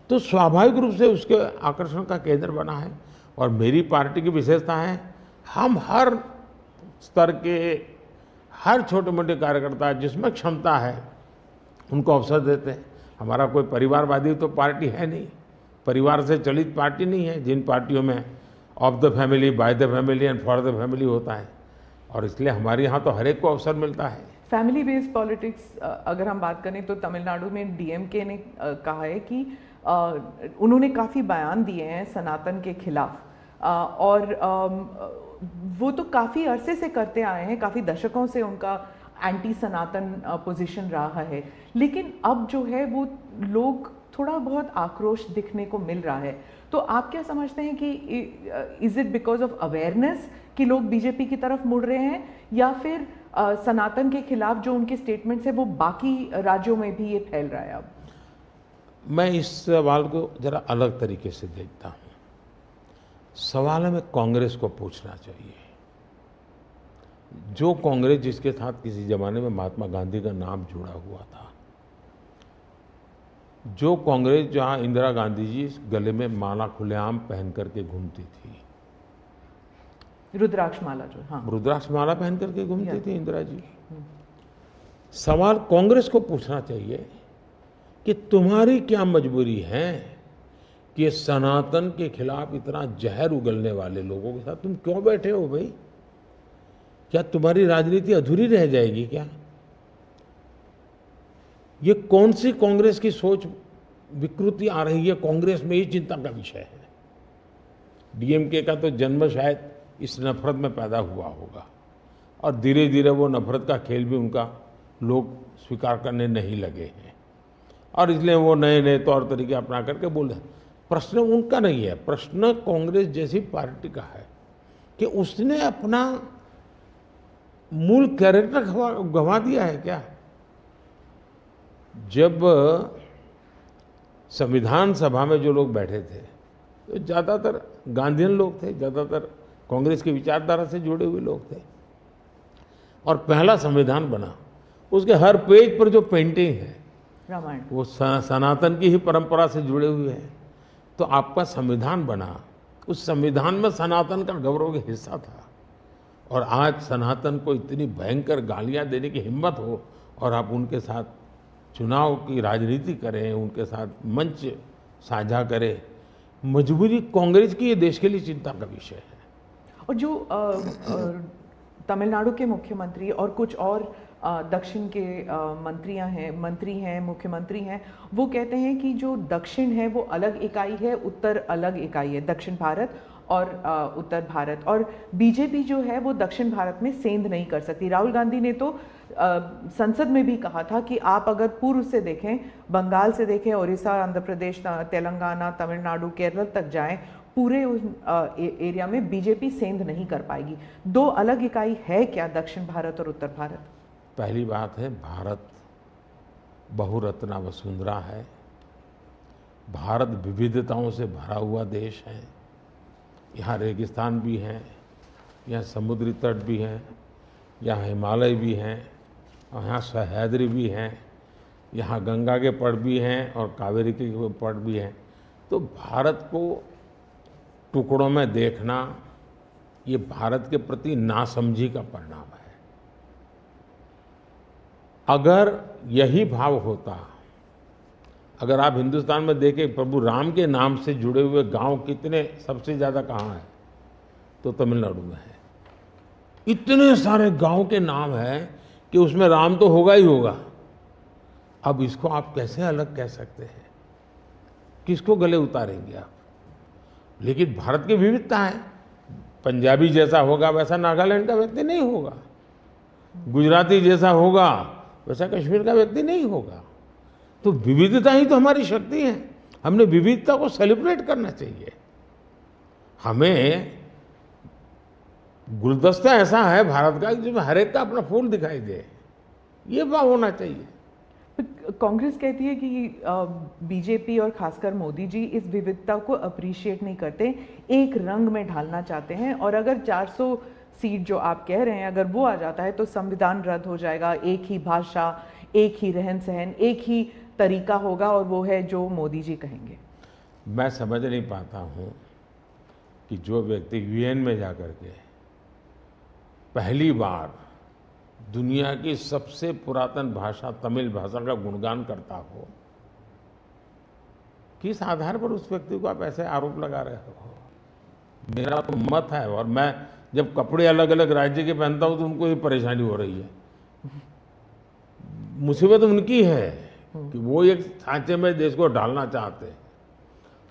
A: तो स्वाभाविक रूप से उसके आकर्षण का केंद्र बना है। और मेरी पार्टी की विशेषता है, हम हर स्तर के हर छोटे मोटे कार्यकर्ता जिसमें क्षमता है उनको अवसर देते हैं। हमारा कोई परिवारवादी तो पार्टी है नहीं, परिवार से चलित पार्टी नहीं है, जिन पार्टियों में of the family, by the family and for the family होता है। और इसलिए हमारे यहाँ तो हर एक को अवसर मिलता है।
B: फैमिली बेस्ड पॉलिटिक्स अगर हम बात करें तो तमिलनाडु में डीएमके ने कहा है कि उन्होंने काफ़ी बयान दिए हैं सनातन के खिलाफ, और वो तो काफ़ी अरसे से करते आए हैं, काफ़ी दशकों से उनका एंटी सनातन पोजीशन रहा है। लेकिन अब जो है वो लोग थोड़ा बहुत आक्रोश दिखने को मिल रहा है। तो आप क्या समझते हैं कि is it because of awareness कि लोग बीजेपी की तरफ मुड़ रहे हैं, या फिर सनातन के खिलाफ जो उनके स्टेटमेंट्स है वो बाकी राज्यों में भी ये फैल रहा है? अब
A: मैं इस सवाल को जरा अलग तरीके से देखता हूँ। सवाल हमें कांग्रेस को पूछना चाहिए। जो कांग्रेस जिसके साथ किसी जमाने में महात्मा गांधी का नाम जुड़ा हुआ था, जो कांग्रेस जहां इंदिरा गांधी जी गले में माला खुलेआम पहन करके घूमती थी,
B: रुद्राक्ष माला, जो हाँ
A: रुद्राक्ष माला पहन करके घूमती थी इंदिरा जी। सवाल कांग्रेस को पूछना चाहिए कि तुम्हारी क्या मजबूरी है कि सनातन के खिलाफ इतना जहर उगलने वाले लोगों के साथ तुम क्यों बैठे हो भाई? क्या तुम्हारी राजनीति अधूरी रह जाएगी क्या? ये कौन सी कांग्रेस की सोच विकृति आ रही है? कांग्रेस में ही चिंता का विषय है। डीएमके का तो जन्म शायद इस नफरत में पैदा हुआ होगा, और धीरे धीरे वो नफरत का खेल भी उनका लोग स्वीकार करने नहीं लगे हैं, और इसलिए वो नए नए तौर तरीके अपना करके बोल रहे हैं। प्रश्न उनका नहीं है, प्रश्न कांग्रेस जैसी पार्टी का है कि उसने अपना मूल कैरेक्टर गंवा दिया है क्या? जब संविधान सभा में जो लोग बैठे थे तो ज़्यादातर गांधीयन लोग थे, ज़्यादातर कांग्रेस की विचारधारा से जुड़े हुए लोग थे, और पहला संविधान बना, उसके हर पेज पर जो पेंटिंग है
B: रामायण, वो
A: सनातन की ही परंपरा से जुड़े हुए हैं। तो आपका संविधान बना, उस संविधान में सनातन का गौरव का हिस्सा था, और आज सनातन को इतनी भयंकर गालियां देने की हिम्मत हो और आप उनके साथ चुनाव की राजनीति करें, उनके साथ मंच साझा करें। मजबूरी कांग्रेस की, ये देश के लिए चिंता का विषय है।
B: और जो तमिलनाडु के मुख्यमंत्री और कुछ और दक्षिण के मंत्री हैं, मुख्यमंत्री हैं, वो कहते हैं कि जो दक्षिण है वो अलग इकाई है, उत्तर अलग इकाई है, दक्षिण भारत और उत्तर भारत, और बीजेपी जो है वो दक्षिण भारत में सेंध नहीं कर सकती। राहुल गांधी ने तो संसद में भी कहा था कि आप अगर पूर्व से देखें, बंगाल से देखें, उड़ीसा, आंध्र प्रदेश, तेलंगाना, तमिलनाडु, केरल तक जाएं, पूरे उस एरिया में बीजेपी सेंध नहीं कर पाएगी। दो अलग इकाई है क्या दक्षिण भारत और उत्तर भारत?
A: पहली बात है, भारत बहुरत्ना वसुंधरा है। भारत विविधताओं से भरा हुआ देश है। यहाँ रेगिस्तान भी हैं, यहाँ समुद्री तट भी हैं, यहाँ हिमालय भी हैं, और यहाँ सह्याद्री भी हैं, यहाँ गंगा के पट भी हैं और कावेरी के पट भी हैं। तो भारत को टुकड़ों में देखना, ये भारत के प्रति नासमझी का परिणाम है। अगर यही भाव होता, अगर आप हिंदुस्तान में देखें प्रभु राम के नाम से जुड़े हुए गांव कितने सबसे ज़्यादा कहाँ हैं, तो तमिलनाडु में है। इतने सारे गांव के नाम हैं कि उसमें राम तो होगा ही होगा। अब इसको आप कैसे अलग कह सकते हैं? किसको गले उतारेंगे आप? लेकिन भारत की विविधता है। पंजाबी जैसा होगा वैसा नागालैंड का व्यक्ति नहीं होगा, गुजराती जैसा होगा वैसा कश्मीर का व्यक्ति नहीं होगा। तो विविधता ही तो हमारी शक्ति है। हमने विविधता को सेलिब्रेट करना चाहिए। हमें गुलदस्ता ऐसा है भारत का जिसमें हर एक का अपना फूल दिखाई दे, ये भाव होना चाहिए।
B: कांग्रेस कहती है कि बीजेपी और खासकर मोदी जी इस विविधता को अप्रिशिएट नहीं करते, एक रंग में ढालना चाहते हैं, और अगर 400 सीट जो आप कह रहे हैं अगर वो आ जाता है तो संविधान रद्द हो जाएगा, एक ही भाषा, एक ही रहन सहन, एक ही तरीका होगा, और वो है जो मोदी जी कहेंगे।
A: मैं समझ नहीं पाता हूँ कि जो व्यक्ति यूएन में जाकर के पहली बार दुनिया की सबसे पुरातन भाषा तमिल भाषा का गुणगान करता हो, किस आधार पर उस व्यक्ति को आप ऐसे आरोप लगा रहे हो? मेरा तो मत है, और मैं जब कपड़े अलग अलग राज्य के पहनता हूं तो उनको ये परेशानी हो रही है। मुसीबत उनकी है कि वो एक सांचे में देश को डालना चाहते हैं।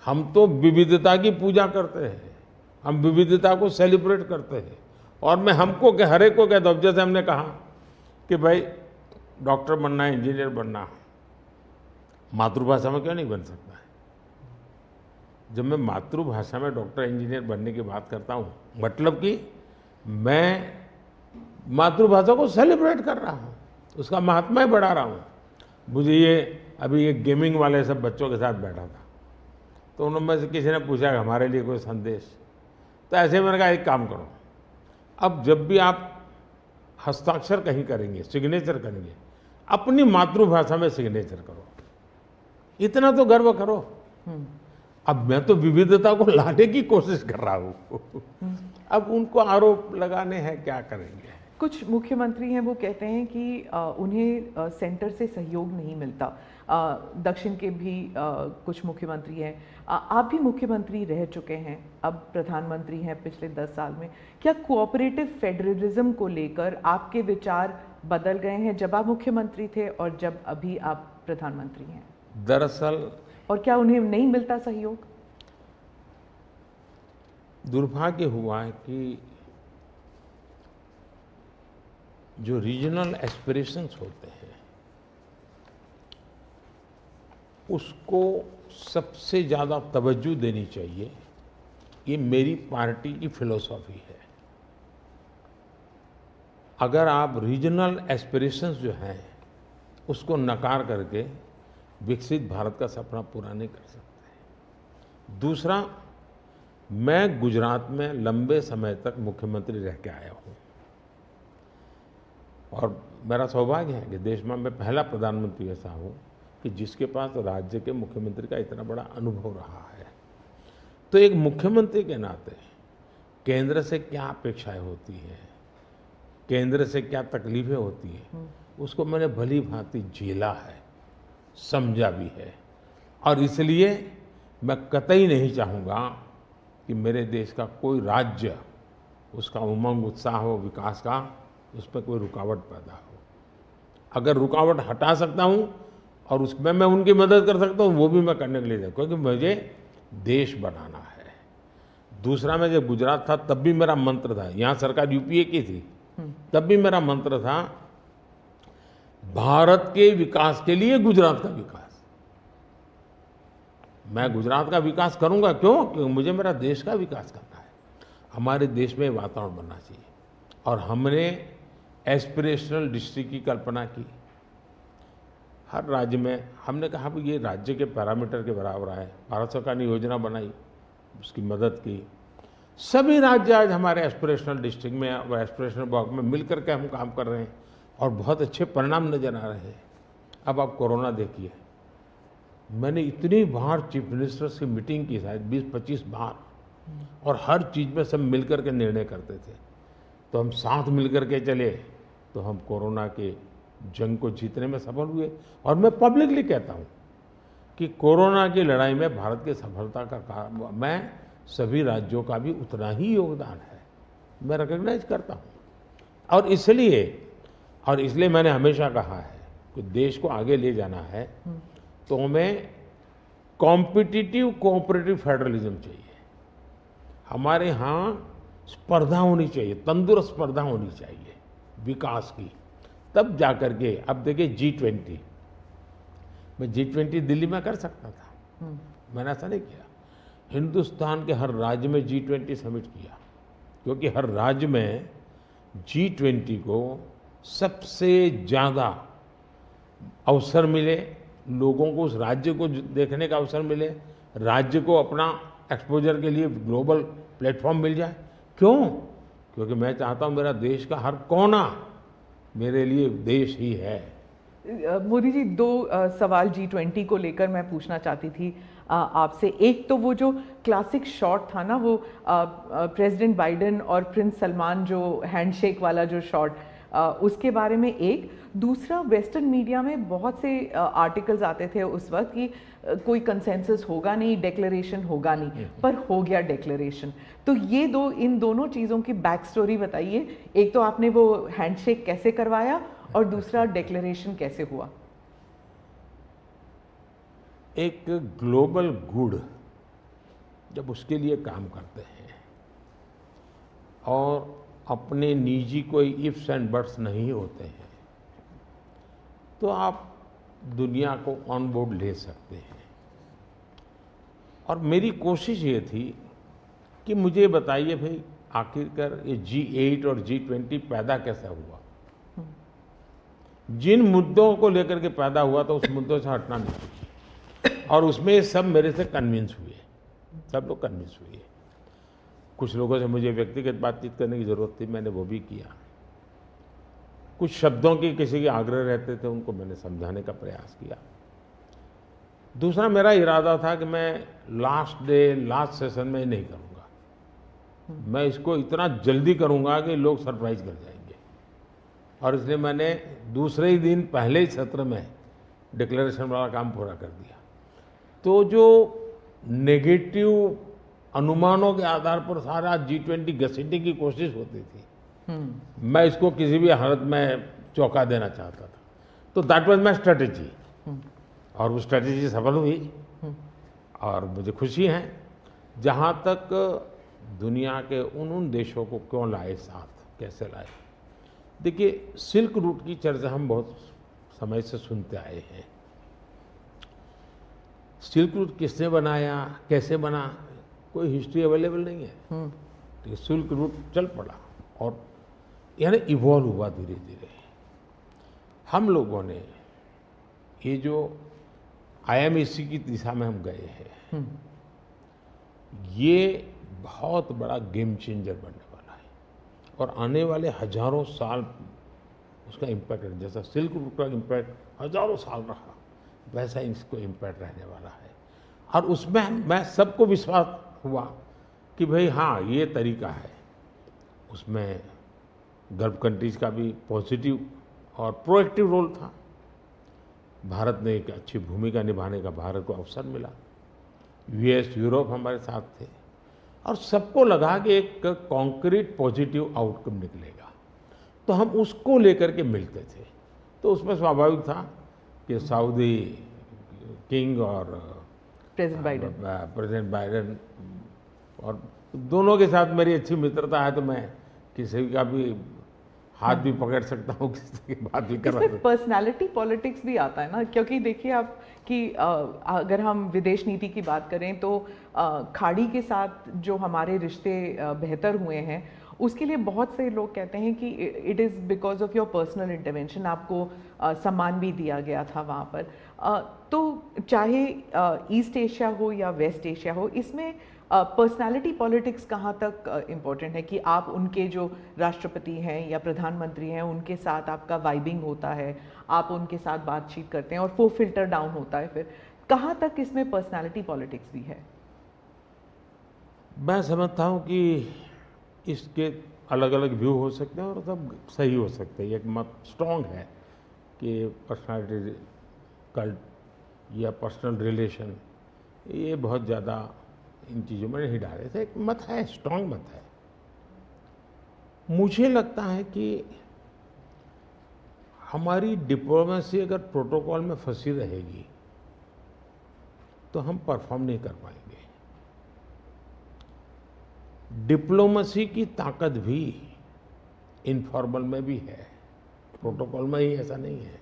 A: हम तो विविधता की पूजा करते हैं, हम विविधता को सेलिब्रेट करते हैं, और मैं हमको क्या, हर एक को कहता हूं, जैसे हमने कहा कि भाई डॉक्टर बनना है, इंजीनियर बनना है, मातृभाषा में क्यों नहीं बन सकता है? जब मैं मातृभाषा में डॉक्टर इंजीनियर बनने की बात करता हूँ, मतलब कि मैं मातृभाषा को सेलिब्रेट कर रहा हूँ, उसका महात्मा बढ़ा रहा हूँ। मुझे ये अभी ये गेमिंग वाले सब बच्चों के साथ बैठा था, तो उन्होंने से किसी ने पूछा कि हमारे लिए कोई संदेश, तो ऐसे मैंने कहा एक काम करो, अब जब भी आप हस्ताक्षर कहीं करेंगे, सिग्नेचर करेंगे, अपनी मातृभाषा में सिग्नेचर करो, इतना तो गर्व करो। अब मैं तो विविधता को लाने की कोशिश कर रहा हूँ। अब उनको आरोप लगाने हैं, क्या करेंगे?
B: कुछ मुख्यमंत्री हैं वो कहते हैं कि उन्हें सेंटर से सहयोग नहीं मिलता। दक्षिण के भी कुछ मुख्यमंत्री हैं, आप भी मुख्यमंत्री रह चुके हैं, अब प्रधानमंत्री हैं पिछले 10 साल में। क्या कोऑपरेटिव फेडरलिज्म को लेकर आपके विचार बदल गए हैं जब आप मुख्यमंत्री थे और जब अभी आप प्रधानमंत्री हैं?
A: दरअसल,
B: और क्या उन्हें नहीं मिलता सहयोग?
A: दुर्भाग्य हुआ है कि जो रीजनल एस्पिरेशंस होते हैं उसको सबसे ज़्यादा तवज्जो देनी चाहिए, ये मेरी पार्टी की फिलॉसफी है। अगर आप रीजनल एस्पिरेशंस जो हैं उसको नकार करके विकसित भारत का सपना पूरा नहीं कर सकते। दूसरा, मैं गुजरात में लंबे समय तक मुख्यमंत्री रह के आया हूँ, और मेरा सौभाग्य है कि देश में मैं पहला प्रधानमंत्री ऐसा हूँ कि जिसके पास राज्य के मुख्यमंत्री का इतना बड़ा अनुभव रहा है। तो एक मुख्यमंत्री के नाते केंद्र से क्या अपेक्षाएं होती हैं, केंद्र से क्या तकलीफें होती हैं, उसको मैंने भली भांति झेला है, समझा भी है, और इसलिए मैं कतई नहीं चाहूँगा कि मेरे देश का कोई राज्य, उसका उमंग उत्साह हो विकास का, उस पर कोई रुकावट पैदा हो। अगर रुकावट हटा सकता हूँ और उसमें मैं उनकी मदद कर सकता हूँ, वो भी मैं करने के लिए, क्योंकि मुझे देश बनाना है। दूसरा, मैं जब गुजरात था तब भी मेरा मंत्र था, यहाँ सरकार यूपीए की थी, तब भी मेरा मंत्र था भारत के विकास के लिए गुजरात का विकास। मैं गुजरात का विकास करूंगा, क्यों? क्योंकि मुझे मेरा देश का विकास करना है। हमारे देश में वातावरण बनना चाहिए, और हमने एस्पिरेशनल डिस्ट्रिक्ट की कल्पना की। हर राज्य में हमने कहा कि ये राज्य के पैरामीटर के बराबर है। भारत सरकार ने योजना बनाई, उसकी मदद की। सभी राज्य आज हमारे एस्पिरेशनल डिस्ट्रिक्ट में और एस्पिरेशनल ब्लॉक में मिल करके हम काम कर रहे हैं, और बहुत अच्छे परिणाम नजर आ रहे हैं। अब आप कोरोना देखिए, मैंने इतनी बार चीफ मिनिस्टर्स की मीटिंग की, शायद 20-25 बार, और हर चीज़ में सब मिल कर के निर्णय करते थे। तो हम साथ मिल कर के चले तो हम कोरोना के जंग को जीतने में सफल हुए। और मैं पब्लिकली कहता हूँ कि कोरोना की लड़ाई में भारत की सफलता का कारण, मैं सभी राज्यों का भी उतना ही योगदान है, मैं रिकॉग्नाइज करता हूँ। और इसलिए मैंने हमेशा कहा है कि देश को आगे ले जाना है तो हमें कॉम्पिटिटिव कोऑपरेटिव फेडरलिज्म चाहिए। हमारे यहाँ स्पर्धा होनी चाहिए, तंदुरुस्त स्पर्धा होनी चाहिए विकास की, तब जाकर के। अब देखिए G20, मैं G20 दिल्ली में कर सकता था, मैंने ऐसा नहीं किया। हिंदुस्तान के हर राज्य में G20 समिट किया, क्योंकि हर राज्य में G20 को सबसे ज़्यादा अवसर मिले, लोगों को उस राज्य को देखने का अवसर मिले, राज्य को अपना एक्सपोजर के लिए ग्लोबल प्लेटफॉर्म मिल जाए। क्यों? क्योंकि मैं चाहता हूँ मेरा देश का हर कोना मेरे लिए देश ही है।
B: मोदी जी, दो सवाल G20 को लेकर मैं पूछना चाहती थी आपसे। एक तो वो जो क्लासिक शॉट था ना, वो प्रेसिडेंट बाइडेन और प्रिंस सलमान जो हैंडशेक वाला जो शॉट, उसके बारे में एक। दूसरा, वेस्टर्न मीडिया में बहुत से आर्टिकल्स आते थे उस वक्त कि कोई कंसेंसस होगा नहीं, डिक्लेरेशन होगा नहीं, पर हो गया डिक्लेरेशन। तो ये दो, इन दोनों चीज़ों की बैक स्टोरी बताइए। एक तो आपने वो हैंडशेक कैसे करवाया, और दूसरा डिक्लेरेशन कैसे हुआ?
A: एक ग्लोबल गुड जब उसके लिए काम करते हैं और अपने निजी कोई इफ्स एंड बट्स नहीं होते हैं, तो आप दुनिया को ऑन बोर्ड ले सकते हैं। और मेरी कोशिश ये थी कि मुझे बताइए भाई, आखिरकार ये G8 और G20 पैदा कैसे हुआ। जिन मुद्दों को लेकर के पैदा हुआ तो उस मुद्दों से हटना नहीं, और उसमें सब मेरे से कन्विंस हुए, सब लोग कन्विंस हुए। कुछ लोगों से मुझे व्यक्तिगत बातचीत करने की ज़रूरत थी, मैंने वो भी किया। कुछ शब्दों की किसी के आग्रह रहते थे, उनको मैंने समझाने का प्रयास किया। दूसरा, मेरा इरादा था कि मैं लास्ट सेशन में नहीं करूँगा, मैं इसको इतना जल्दी करूँगा कि लोग सरप्राइज कर जाएंगे। और इसलिए मैंने दूसरे ही दिन पहले ही सत्र में डिक्लेरेशन वाला काम पूरा कर दिया। तो जो नेगेटिव अनुमानों के आधार पर सारा G20 घसीटने की कोशिश होती थी, मैं इसको किसी भी हालत में चौंका देना चाहता था। तो दैट वाज माय स्ट्रेटेजी, और वो स्ट्रेटेजी सफल हुई। और मुझे खुशी है, जहाँ तक दुनिया के उन देशों को क्यों लाए साथ, कैसे लाए। देखिए, सिल्क रूट की चर्चा हम बहुत समय से सुनते आए हैं। सिल्क रूट किसने बनाया, कैसे बना, कोई हिस्ट्री अवेलेबल नहीं है। तो सिल्क रूट चल पड़ा और यानी इवॉल्व हुआ धीरे धीरे। हम लोगों ने ये जो IMEC की दिशा में हम गए हैं, ये बहुत बड़ा गेम चेंजर बनने वाला है, और आने वाले हजारों साल उसका इम्पैक्ट है। जैसा सिल्क रूट का इम्पैक्ट हजारों साल रहा, वैसा इसको इम्पैक्ट रहने वाला है। और उसमें मैं सबको विश्वास हुआ कि भाई हाँ, ये तरीका है। उसमें गल्फ कंट्रीज का भी पॉजिटिव और प्रोएक्टिव रोल था। भारत ने एक अच्छी भूमिका निभाने का भारत को अवसर मिला। US, यूरोप हमारे साथ थे, और सबको लगा कि एक कॉन्क्रीट पॉजिटिव आउटकम निकलेगा, तो हम उसको लेकर के मिलते थे। तो उसमें स्वाभाविक था कि सऊदी किंग और प्रेसिडेंट बाइडेन और दोनों के साथ मेरी अच्छी मित्रता है, तो मैं किसी का भी हाथ भी पकड़ सकता हूँ, किसी की बात भी कर सकता हूँ।
B: पर्सनालिटी पॉलिटिक्स भी आता है ना, क्योंकि देखिए आप कि अगर हम विदेश नीति की बात करें तो खाड़ी के साथ जो हमारे रिश्ते बेहतर हुए हैं, उसके लिए बहुत से लोग कहते हैं कि it is because of your personal intervention. आपको सम्मान भी दिया गया था वहाँ पर। तो चाहे ईस्ट एशिया हो या वेस्ट एशिया हो, इसमें पर्सनालिटी पॉलिटिक्स कहाँ तक इम्पोर्टेंट है कि आप उनके जो राष्ट्रपति हैं या प्रधानमंत्री हैं, उनके साथ आपका वाइबिंग होता है, आप उनके साथ बातचीत करते हैं और वो फिल्टर डाउन होता है। फिर कहाँ तक इसमें पर्सनालिटी पॉलिटिक्स भी है?
A: मैं समझता हूँ कि इसके अलग अलग व्यू हो सकते हैं और सब सही हो सकते हैं। एक मत स्ट्रॉन्ग है कि पर्सनालिटी कल्ट या पर्सनल रिलेशन, ये बहुत ज़्यादा इन चीज़ों में नहीं डाले थे। एक मत है, स्ट्रॉन्ग मत है। मुझे लगता है कि हमारी डिप्लोमेसी अगर प्रोटोकॉल में फंसी रहेगी तो हम परफॉर्म नहीं कर पाएंगे। डिप्लोमेसी की ताकत भी इनफॉर्मल में भी है, प्रोटोकॉल में ही ऐसा नहीं है।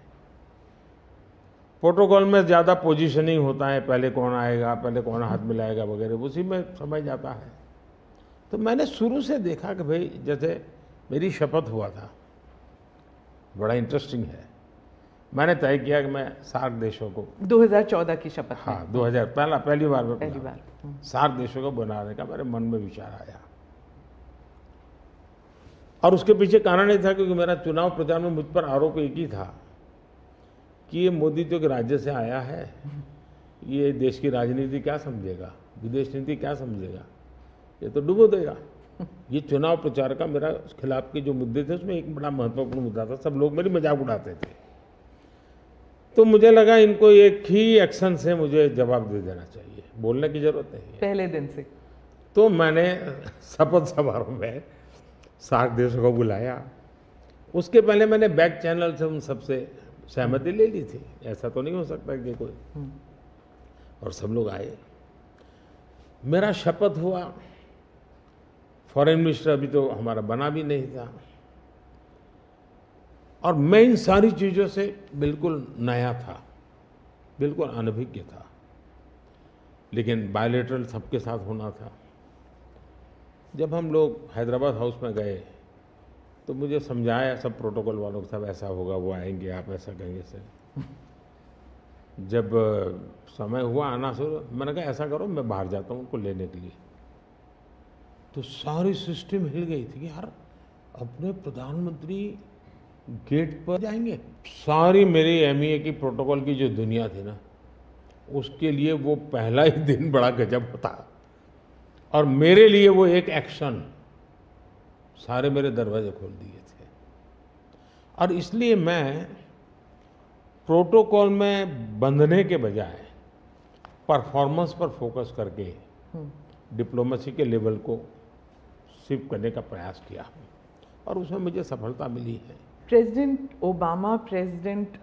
A: प्रोटोकॉल में ज़्यादा पोजीशनिंग होता है, पहले कौन आएगा, पहले कौन हाथ मिलाएगा वगैरह, उसी में समझ जाता है। तो मैंने शुरू से देखा कि भाई, जैसे मेरी शपथ हुआ था, बड़ा इंटरेस्टिंग है। मैंने तय किया कि मैं सार्क देशों को
B: 2014 की शपथ में।
A: हाँ 2000 पहली बार में
B: पहली बार।
A: सार्क देशों को बनाने का मेरे मन में विचार आया। और उसके पीछे कारण ये था क्योंकि मेरा चुनाव प्रचार में मुझ पर आरोप एक ही था कि ये मोदी तो एक राज्य से आया है, ये देश की राजनीति क्या समझेगा, विदेश नीति क्या समझेगा, ये तो डुबो देगा। ये चुनाव प्रचार का मेरा खिलाफ के जो मुद्दे थे उसमें एक बड़ा महत्वपूर्ण मुद्दा था। सब लोग मेरी मजाक उड़ाते थे। तो मुझे लगा इनको एक ही एक्शन से मुझे जवाब दे देना चाहिए, बोलने की जरूरत नहीं है
B: पहले दिन से।
A: तो मैंने शपथ समारोह में सार्क देशों को बुलाया। उसके पहले मैंने बैक चैनल से उन सबसे सहमति ले ली थी, ऐसा तो नहीं हो सकता कि कोई, और सब लोग आए। मेरा शपथ हुआ। फॉरेन मिनिस्टर अभी तो हमारा बना भी नहीं था, और मैं इन सारी चीज़ों से बिल्कुल नया था, बिल्कुल अनभिज्ञ था, लेकिन बायलैटरल सबके साथ होना था। जब हम लोग हैदराबाद हाउस में गए तो मुझे समझाया सब प्रोटोकॉल वालों को, सब ऐसा होगा, वो आएंगे, आप ऐसा कहेंगे सर। जब समय हुआ आना शुरू, मैंने कहा ऐसा करो मैं बाहर जाता हूँ उनको लेने के लिए। तो सारी सिस्टम हिल गई थी कि यार अपने प्रधानमंत्री गेट पर जाएंगे। सारी मेरी एमईए की प्रोटोकॉल की जो दुनिया थी ना, उसके लिए वो पहला ही दिन बड़ा गजब था, और मेरे लिए वो एक एक्शन सारे मेरे दरवाजे खोल दिए थे। और इसलिए मैं प्रोटोकॉल में बंधने के बजाय परफॉर्मेंस पर फोकस करके डिप्लोमेसी के लेवल को शिफ्ट करने का प्रयास किया, और उसमें मुझे सफलता मिली है।
B: President Obama, president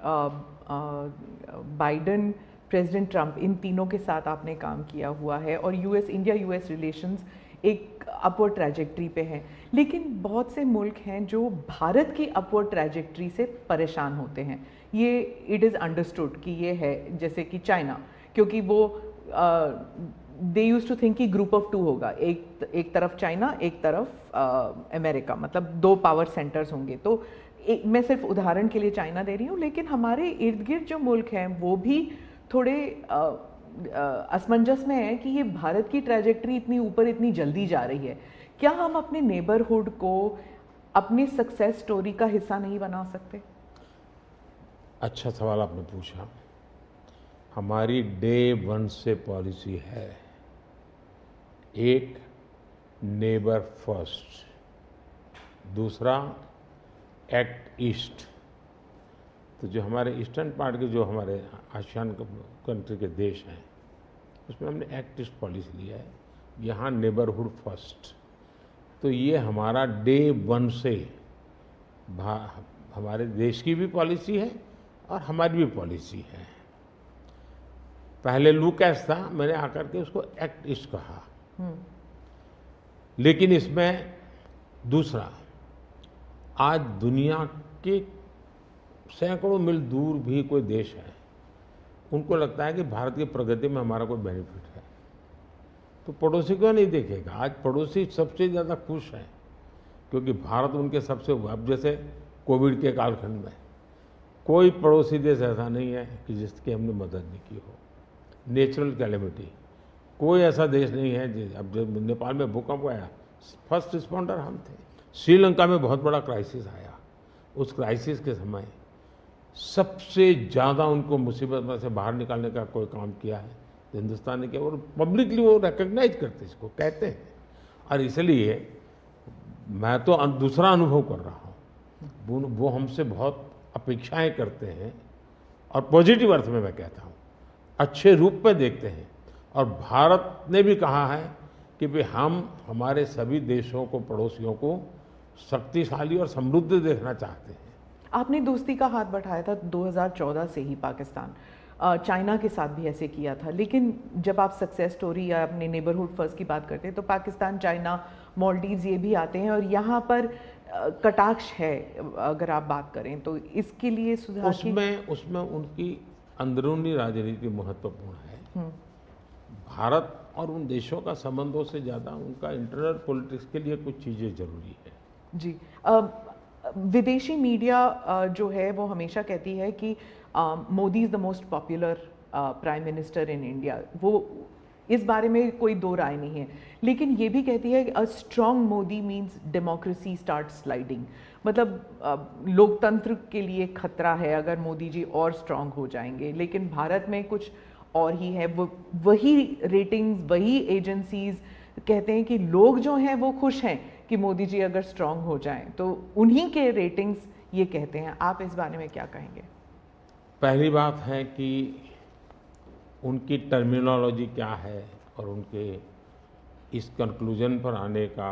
B: Biden, president Trump, इन तीनों के साथ आपने काम किया हुआ है, और इंडिया यूएस रिलेशंस एक अपवर्ड ट्रैजेक्टरी पे हैं। लेकिन बहुत से मुल्क हैं जो भारत की अपवर्ड ट्रैजेक्टरी से परेशान होते हैं। ये इट इज़ अंडरस्टूड कि ये है, जैसे कि चाइना, क्योंकि वो दे यूज टू थिंक कि ग्रुप ऑफ टू होगा, एक तरफ चाइना, एक तरफ अमेरिका, मतलब दो पावर सेंटर्स होंगे। तो मैं सिर्फ उदाहरण के लिए चाइना दे रही हूँ, लेकिन हमारे इर्द गिर्द जो मुल्क हैं वो भी थोड़े असमंजस में है कि ये भारत की ट्रैजेक्टरी इतनी ऊपर इतनी जल्दी जा रही है। क्या हम अपने नेबरहुड को अपनी सक्सेस स्टोरी का हिस्सा नहीं बना सकते?
A: अच्छा सवाल आपने पूछा। हमारी डे वन से पॉलिसी है, एक नेबर फर्स्ट, दूसरा एक्ट ईस्ट। तो जो हमारे ईस्टर्न पार्ट के जो हमारे आसियान कंट्री के देश हैं, उसमें हमने एक्ट ईस्ट पॉलिसी लिया है, यहाँ नेबरहुड फर्स्ट। तो ये हमारा डे वन से हमारे देश की भी पॉलिसी है और हमारी भी पॉलिसी है। पहले लूकैस था, मैंने आकर के उसको एक्ट ईस्ट कहा। लेकिन इसमें दूसरा, आज दुनिया के सैकड़ों मील दूर भी कोई देश है, उनको लगता है कि भारत की प्रगति में हमारा कोई बेनिफिट है, तो पड़ोसी को नहीं देखेगा। आज पड़ोसी सबसे ज़्यादा खुश हैं क्योंकि भारत उनके सबसे, अब जैसे कोविड के कालखंड में कोई पड़ोसी देश ऐसा नहीं है कि जिसकी हमने मदद नहीं की हो। नेचुरल कैलेमिटी, कोई ऐसा देश नहीं है। अब जब नेपाल में भूकंप आया, फर्स्ट रिस्पॉन्डर हम थे। श्रीलंका में बहुत बड़ा क्राइसिस आया, उस क्राइसिस के समय सबसे ज़्यादा उनको मुसीबत में से बाहर निकालने का कोई काम किया है तो हिंदुस्तान ने किया, और पब्लिकली वो रिकग्नाइज करते, इसको कहते हैं। और इसलिए मैं तो दूसरा अनुभव कर रहा हूँ, वो हमसे बहुत अपेक्षाएं करते हैं, और पॉजिटिव अर्थ में मैं कहता हूँ, अच्छे रूप में देखते हैं। और भारत ने भी कहा है कि भाई हम हमारे सभी देशों को, पड़ोसियों को शक्तिशाली और समृद्ध देखना चाहते हैं।
B: आपने दोस्ती का हाथ बढ़ाया था 2014 से ही पाकिस्तान, चाइना के साथ भी ऐसे किया था। लेकिन जब आप सक्सेस स्टोरी या अपने नेबरहुड फर्स्ट की बात करते हैं तो पाकिस्तान, चाइना, मालदीव्स ये भी आते हैं, और यहाँ पर कटाक्ष है अगर आप बात करें तो। इसके लिए सुधार
A: उसमें उनकी अंदरूनी राजनीति महत्वपूर्ण है। भारत और उन देशों का संबंधों से ज़्यादा उनका इंटरनल पॉलिटिक्स के लिए कुछ चीज़ें जरूरी है।
B: जी, विदेशी मीडिया जो है वो हमेशा कहती है कि Modi is the most popular prime minister in India. वो इस बारे में कोई दो राय नहीं है, लेकिन ये भी कहती है कि a strong Modi means democracy start sliding. मतलब लोकतंत्र के लिए खतरा है अगर मोदी जी और स्ट्रॉन्ग हो जाएंगे। लेकिन भारत में कुछ और ही है। वो वही रेटिंग्स, वही एजेंसीज कहते हैं कि लोग जो हैं वो खुश हैं कि मोदी जी अगर स्ट्रॉन्ग हो जाएं, तो उन्हीं के रेटिंग्स ये कहते हैं। आप इस बारे में क्या कहेंगे?
A: पहली बात है कि उनकी टर्मिनोलॉजी क्या है और उनके इस कंक्लूजन पर आने का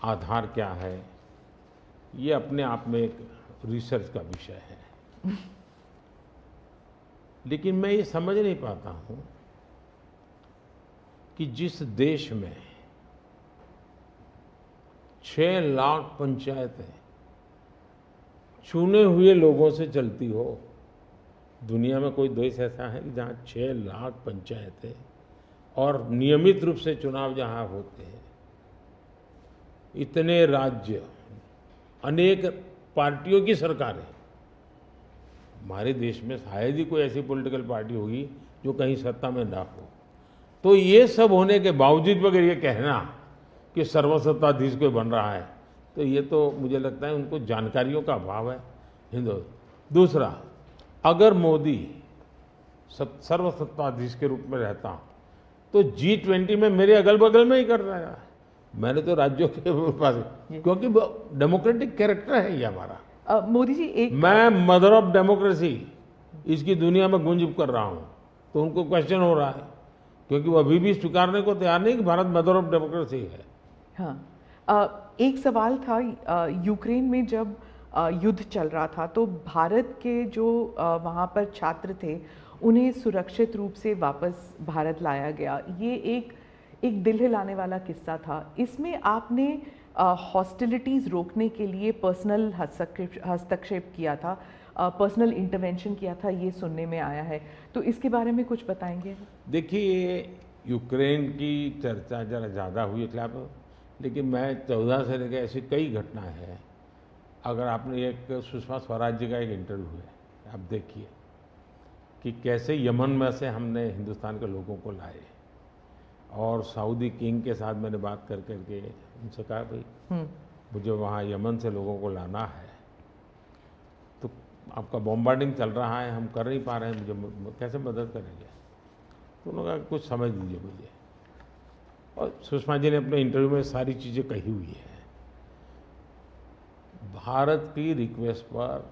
A: आधार क्या है, ये अपने आप में एक रिसर्च का विषय है। लेकिन मैं ये समझ नहीं पाता हूँ कि जिस देश में 6 लाख पंचायतें चुने हुए लोगों से चलती हो, दुनिया में कोई देश ऐसा है कि जहाँ 6 लाख पंचायतें और नियमित रूप से चुनाव जहाँ होते हैं, इतने राज्य, अनेक पार्टियों की सरकारें। हमारे देश में शायद ही कोई ऐसी पॉलिटिकल पार्टी होगी जो कहीं सत्ता में ना हो। तो ये सब होने के बावजूद अगर ये कहना कि सर्वसत्ताधीश कोई बन रहा है, तो ये तो मुझे लगता है उनको जानकारियों का अभाव है। हिंदू दूसरा, अगर मोदी सर्वसत्ताधीश के रूप में रहता तो G20 में मेरे अगल बगल में ही कर रहा है। मैंने तो राज्यों के पास, क्योंकि डेमोक्रेटिक कैरेक्टर है ये हमारा।
B: मोदी जी एक
A: मैं मदर ऑफ डेमोक्रेसी इसकी दुनिया में गुंज कर रहा हूँ, तो उनको क्वेश्चन हो रहा है, क्योंकि वो अभी भी स्वीकारने को तैयार नहीं कि भारत मदर ऑफ डेमोक्रेसी है।
B: हाँ, एक सवाल था, यूक्रेन में जब युद्ध चल रहा था तो भारत के जो वहाँ पर छात्र थे उन्हें सुरक्षित रूप से वापस भारत लाया गया। ये एक दिल हिलाने वाला किस्सा था। इसमें आपने हॉस्टिलिटीज़ रोकने के लिए पर्सनल हस्तक्षेप किया था, पर्सनल इंटरवेंशन किया था, ये सुनने में आया है। तो इसके बारे में कुछ बताएंगे?
A: देखिए, यूक्रेन की चर्चा जरा ज़्यादा हुई है खिलाफ, लेकिन मैं 14 से लेकर ऐसी कई घटनाएं हैं। अगर आपने एक सुषमा स्वराज जी का एक इंटरव्यू है, आप देखिए कि कैसे यमन में से हमने हिंदुस्तान के लोगों को लाए, और सऊदी किंग के साथ मैंने बात कर करके उनसे कहा भाई मुझे वहाँ यमन से लोगों को लाना है, तो आपका बॉम्बार्डिंग चल रहा है, हम कर नहीं पा रहे हैं, मुझे कैसे मदद करेंगे? तो उन्होंने कहा कुछ समझ लीजिए मुझे। और सुषमा जी ने अपने इंटरव्यू में सारी चीज़ें कही हुई है। भारत की रिक्वेस्ट पर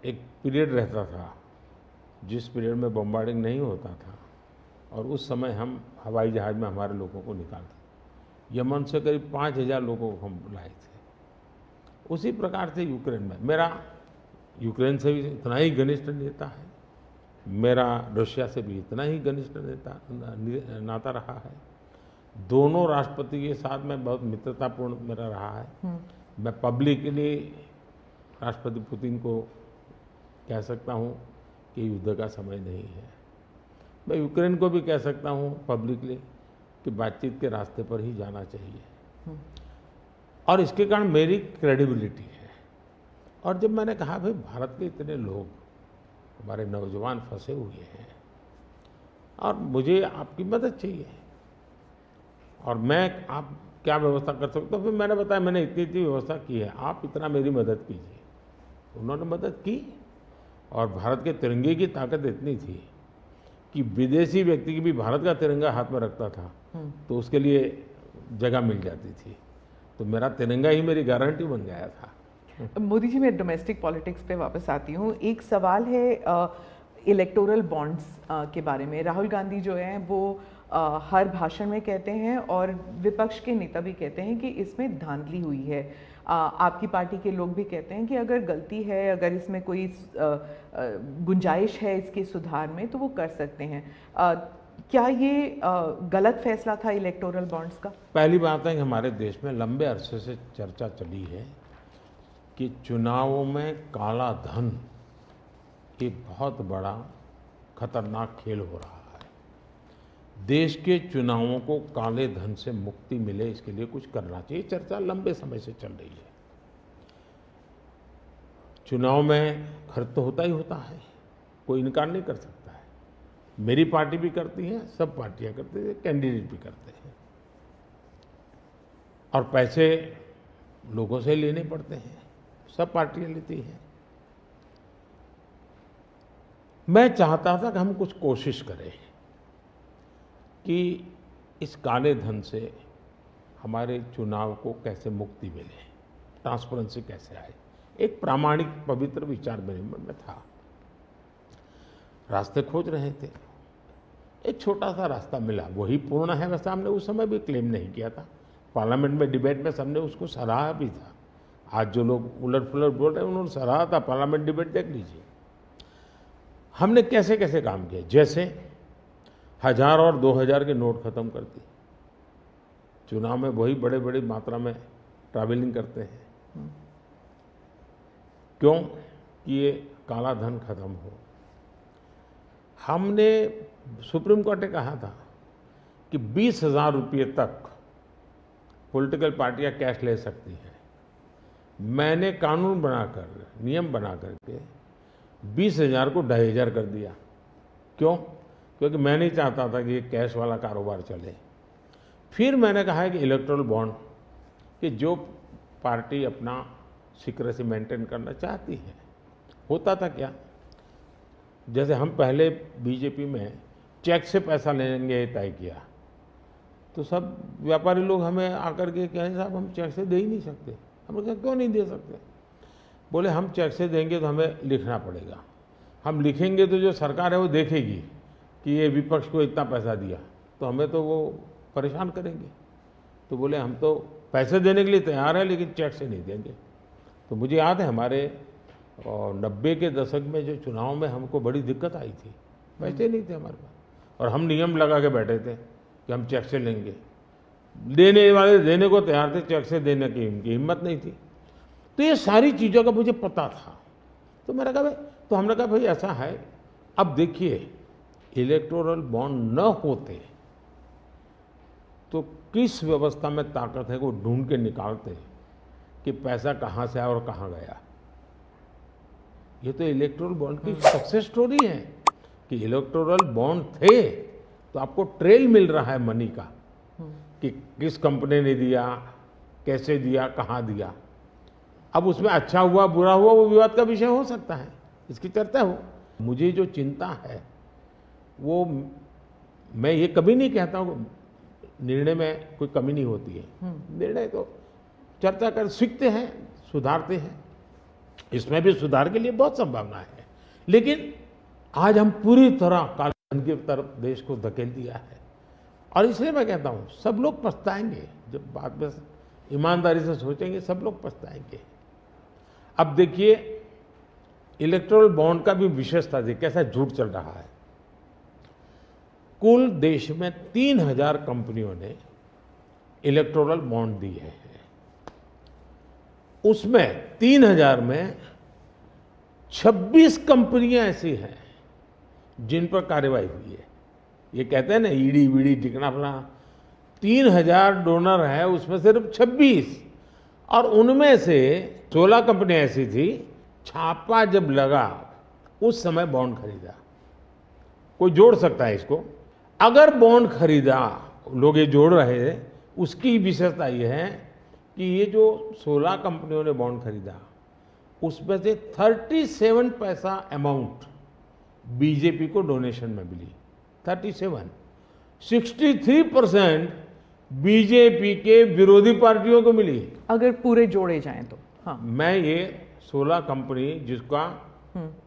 A: एक पीरियड रहता था जिस पीरियड में बॉम्बार्डिंग नहीं होता था, और उस समय हम हवाई जहाज़ में हमारे लोगों को निकालते। यमन से करीब 5,000 लोगों को हम लाए थे। उसी प्रकार से यूक्रेन में, मेरा यूक्रेन से भी इतना ही घनिष्ठ नेता है, मेरा रशिया से भी इतना ही घनिष्ठ नाता रहा है। दोनों राष्ट्रपति के साथ में बहुत मित्रतापूर्ण मेरा रहा है। मैं पब्लिकली राष्ट्रपति पुतिन को कह सकता हूँ कि युद्ध का समय नहीं है। मैं यूक्रेन को भी कह सकता हूँ पब्लिकली कि बातचीत के रास्ते पर ही जाना चाहिए, और इसके कारण मेरी क्रेडिबिलिटी है। और जब मैंने कहा भाई भारत के इतने लोग, हमारे नौजवान फंसे हुए हैं और मुझे आपकी मदद चाहिए, और मैं आप क्या व्यवस्था कर सकते हो, फिर मैंने बताया मैंने इतनी इतनी व्यवस्था की है, आप इतना मेरी मदद कीजिए। उन्होंने मदद की, और भारत के तिरंगे की ताकत इतनी थी कि विदेशी व्यक्ति की भी भारत का तिरंगा हाथ में रखता था तो उसके लिए जगह मिल जाती थी। तो मेरा तिरंगा ही मेरी गारंटी बन गया था।
B: मोदी जी, मैं डोमेस्टिक पॉलिटिक्स पे वापस आती हूँ। एक सवाल है इलेक्टोरल बॉन्ड्स के बारे में। राहुल गांधी जो हैं वो हर भाषण में कहते हैं, और विपक्ष के नेता भी कहते हैं कि इसमें धांधली हुई है। आपकी पार्टी के लोग भी कहते हैं कि अगर गलती है, अगर इसमें कोई गुंजाइश है इसके सुधार में, तो वो कर सकते हैं। क्या ये गलत फैसला था इलेक्टोरल बॉन्ड्स का?
A: पहली बात है कि हमारे देश में लंबे अरसे से चर्चा चली है कि चुनावों में काला धन एक बहुत बड़ा खतरनाक खेल हो रहा है। देश के चुनावों को काले धन से मुक्ति मिले, इसके लिए कुछ करना चाहिए। चर्चा लंबे समय से चल रही है। चुनाव में खर्च तो होता ही होता है, कोई इनकार नहीं कर सकता है। मेरी पार्टी भी करती है, सब पार्टियां करती है, कैंडिडेट भी करते हैं, और पैसे लोगों से लेने पड़ते हैं, सब पार्टियां लेती हैं। मैं चाहता था कि हम कुछ कोशिश करें कि इस काले धन से हमारे चुनाव को कैसे मुक्ति मिले, ट्रांसपेरेंसी कैसे आए। एक प्रामाणिक पवित्र विचार मेरे मन में था, रास्ते खोज रहे थे, एक छोटा सा रास्ता मिला, वही पूर्ण है। वैसे हमने उस समय भी क्लेम नहीं किया था, पार्लियामेंट में डिबेट में सबने उसको सराहा भी था। आज जो लोग उलट पुलट बोल रहे हैं उन्होंने सराहा था, पार्लियामेंट डिबेट देख लीजिए। हमने कैसे कैसे काम किया, जैसे 1000 और 2000 के नोट खत्म कर दिए। चुनाव में वही बड़े बड़ी मात्रा में ट्रैवलिंग करते हैं, क्यों कि ये काला धन खत्म हो। हमने, सुप्रीम कोर्ट ने कहा था कि 20,000 रुपये तक पॉलिटिकल पार्टियां कैश ले सकती हैं। मैंने कानून बनाकर, नियम बना करके 20,000 को 2,500 कर दिया। क्यों? क्योंकि मैं नहीं चाहता था कि ये कैश वाला कारोबार चले। फिर मैंने कहा है कि इलेक्टोरल बॉन्ड, कि जो पार्टी अपना सीक्रेसी मेंटेन करना चाहती है। होता था क्या, जैसे हम पहले बीजेपी में चेक से पैसा लेंगे तय किया, तो सब व्यापारी लोग हमें आकर के कहें साहब हम चेक से दे ही नहीं सकते। हमने कहा क्यों नहीं दे सकते? बोले हम चेक से देंगे तो हमें लिखना पड़ेगा, हम लिखेंगे तो जो सरकार है वो देखेगी कि ये विपक्ष को इतना पैसा दिया, तो हमें तो वो परेशान करेंगे। तो बोले हम तो पैसे देने के लिए तैयार है लेकिन चेक से नहीं देंगे। तो मुझे याद है हमारे 90 के दशक में जो चुनाव में हमको बड़ी दिक्कत आई थी, पैसे नहीं थे हमारे पास, और हम नियम लगा के बैठे थे कि हम चेक से लेंगे। देने वाले देने को तैयार थे, चेक से देने की उनकी हिम्मत नहीं थी। तो ये सारी चीज़ों का मुझे पता था। तो मैंने कहा भाई, तो हमने कहा भाई ऐसा है, अब देखिए इलेक्टोरल बॉन्ड न होते तो किस व्यवस्था में ताकत है वो ढूंढ के निकालते कि पैसा कहाँ से आया और कहाँ गया। ये तो इलेक्टोरल बॉन्ड की सक्सेस स्टोरी है कि इलेक्टोरल बॉन्ड थे तो आपको ट्रेल मिल रहा है मनी का, कि किस कंपनी ने दिया, कैसे दिया, कहाँ दिया। अब उसमें अच्छा हुआ बुरा हुआ वो विवाद का विषय हो सकता है, इसकी चर्चा हो। मुझे जो चिंता है वो, मैं ये कभी नहीं कहता हूँ निर्णय में कोई कमी नहीं होती है, निर्णय तो चर्चा कर सीखते हैं, सुधारते हैं, इसमें भी सुधार के लिए बहुत संभावना है। लेकिन आज हम पूरी तरह काले धन की तरफ देश को धकेल दिया है, और इसलिए मैं कहता हूँ सब लोग पछताएंगे, जब बाद में ईमानदारी से सोचेंगे सब लोग पछताएंगे। अब देखिए इलेक्टोरल बॉन्ड का भी विशेषता थी, कैसा झूठ चल रहा है। कुल देश में 3,000 कंपनियों ने इलेक्टोरल बॉन्ड दिए हैं, उसमें 3,000 में 26 कंपनियां ऐसी हैं जिन पर कार्रवाई हुई है। ये कहते हैं ना ईडी वीडी टिकना फला, 3,000 डोनर है उसमें सिर्फ 26, और उनमें से 16 कंपनियां ऐसी थी छापा जब लगा उस समय बॉन्ड खरीदा। कोई जोड़ सकता है इसको, अगर बॉन्ड खरीदा, लोग ये जोड़ रहे हैं, उसकी विशेषता ये है कि ये जो 16 कंपनियों ने बॉन्ड खरीदा उसमें से 37 पैसा अमाउंट बीजेपी को डोनेशन में मिली। 63% बीजेपी के विरोधी पार्टियों को मिली,
B: अगर पूरे जोड़े जाएं तो। हाँ, मैं
A: ये 16 कंपनी जिसका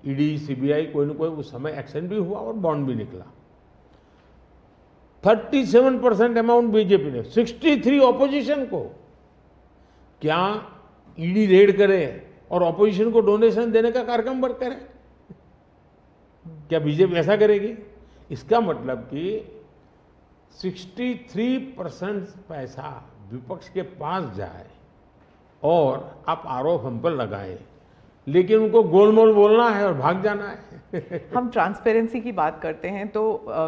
A: ईडी सीबीआई कोई न कोई उस समय एक्शन भी हुआ और बॉन्ड भी निकला। 37% अमाउंट बीजेपी ने, 63 ऑपोजिशन को। क्या ईडी रेड करे और ऑपोजिशन को डोनेशन देने का कार्यक्रम वर्क करे? क्या बीजेपी ऐसा करेगी? इसका मतलब कि 63% पैसा विपक्ष के पास जाए और आप आरोप हम पर लगाएं, लेकिन उनको गोलमोल बोलना है और भाग जाना है।
B: हम ट्रांसपेरेंसी की बात करते हैं तो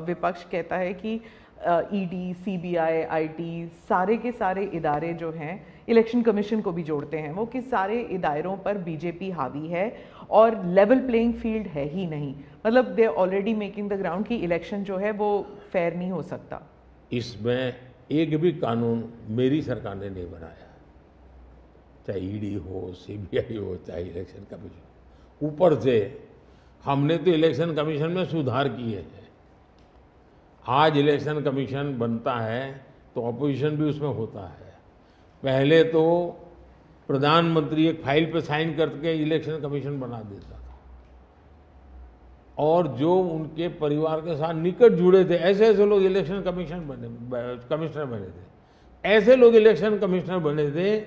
B: विपक्ष कहता है कि ईडी, सीबीआई, आईटी, सारे के सारे इदारे जो हैं, इलेक्शन कमीशन को भी जोड़ते हैं वो, कि सारे इदारों पर बीजेपी हावी है और लेवल प्लेइंग फील्ड है ही नहीं। मतलब they already making the ground कि इलेक्शन जो है वो फेयर नहीं हो सकता।
A: इसमें एक भी कानून मेरी सरकार ने नहीं बनाया, चाहे ईडी हो, सीबीआई हो, चाहे इलेक्शन कमीशन। ऊपर से हमने तो इलेक्शन कमीशन में सुधार किए हैं। आज इलेक्शन कमीशन बनता है तो ऑपोजिशन भी उसमें होता है। पहले तो प्रधानमंत्री एक फाइल पे साइन करके इलेक्शन कमीशन बना देता था, और जो उनके परिवार के साथ निकट जुड़े थे ऐसे ऐसे लोग इलेक्शन कमिश्नर बने थे। ऐसे लोग इलेक्शन कमिश्नर बने थे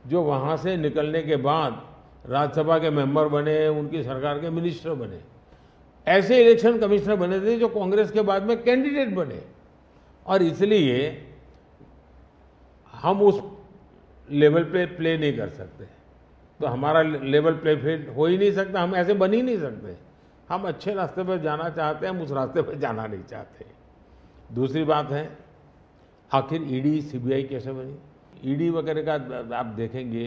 A: जो वहाँ से निकलने के बाद राज्यसभा के मेंबर बने, उनकी सरकार के मिनिस्टर बने। ऐसे इलेक्शन कमिश्नर बने थे जो कांग्रेस के बाद में कैंडिडेट बने, और इसलिए हम उस लेवल पे प्ले नहीं कर सकते। तो हमारा लेवल प्ले फील्ड हो ही नहीं सकता, हम ऐसे बन ही नहीं सकते। हम अच्छे रास्ते पर जाना चाहते हैं, हम उस रास्ते पर जाना नहीं चाहते। दूसरी बात है, आखिर ईडी सीबीआई कैसे बनी? ईडी वगैरह का आप देखेंगे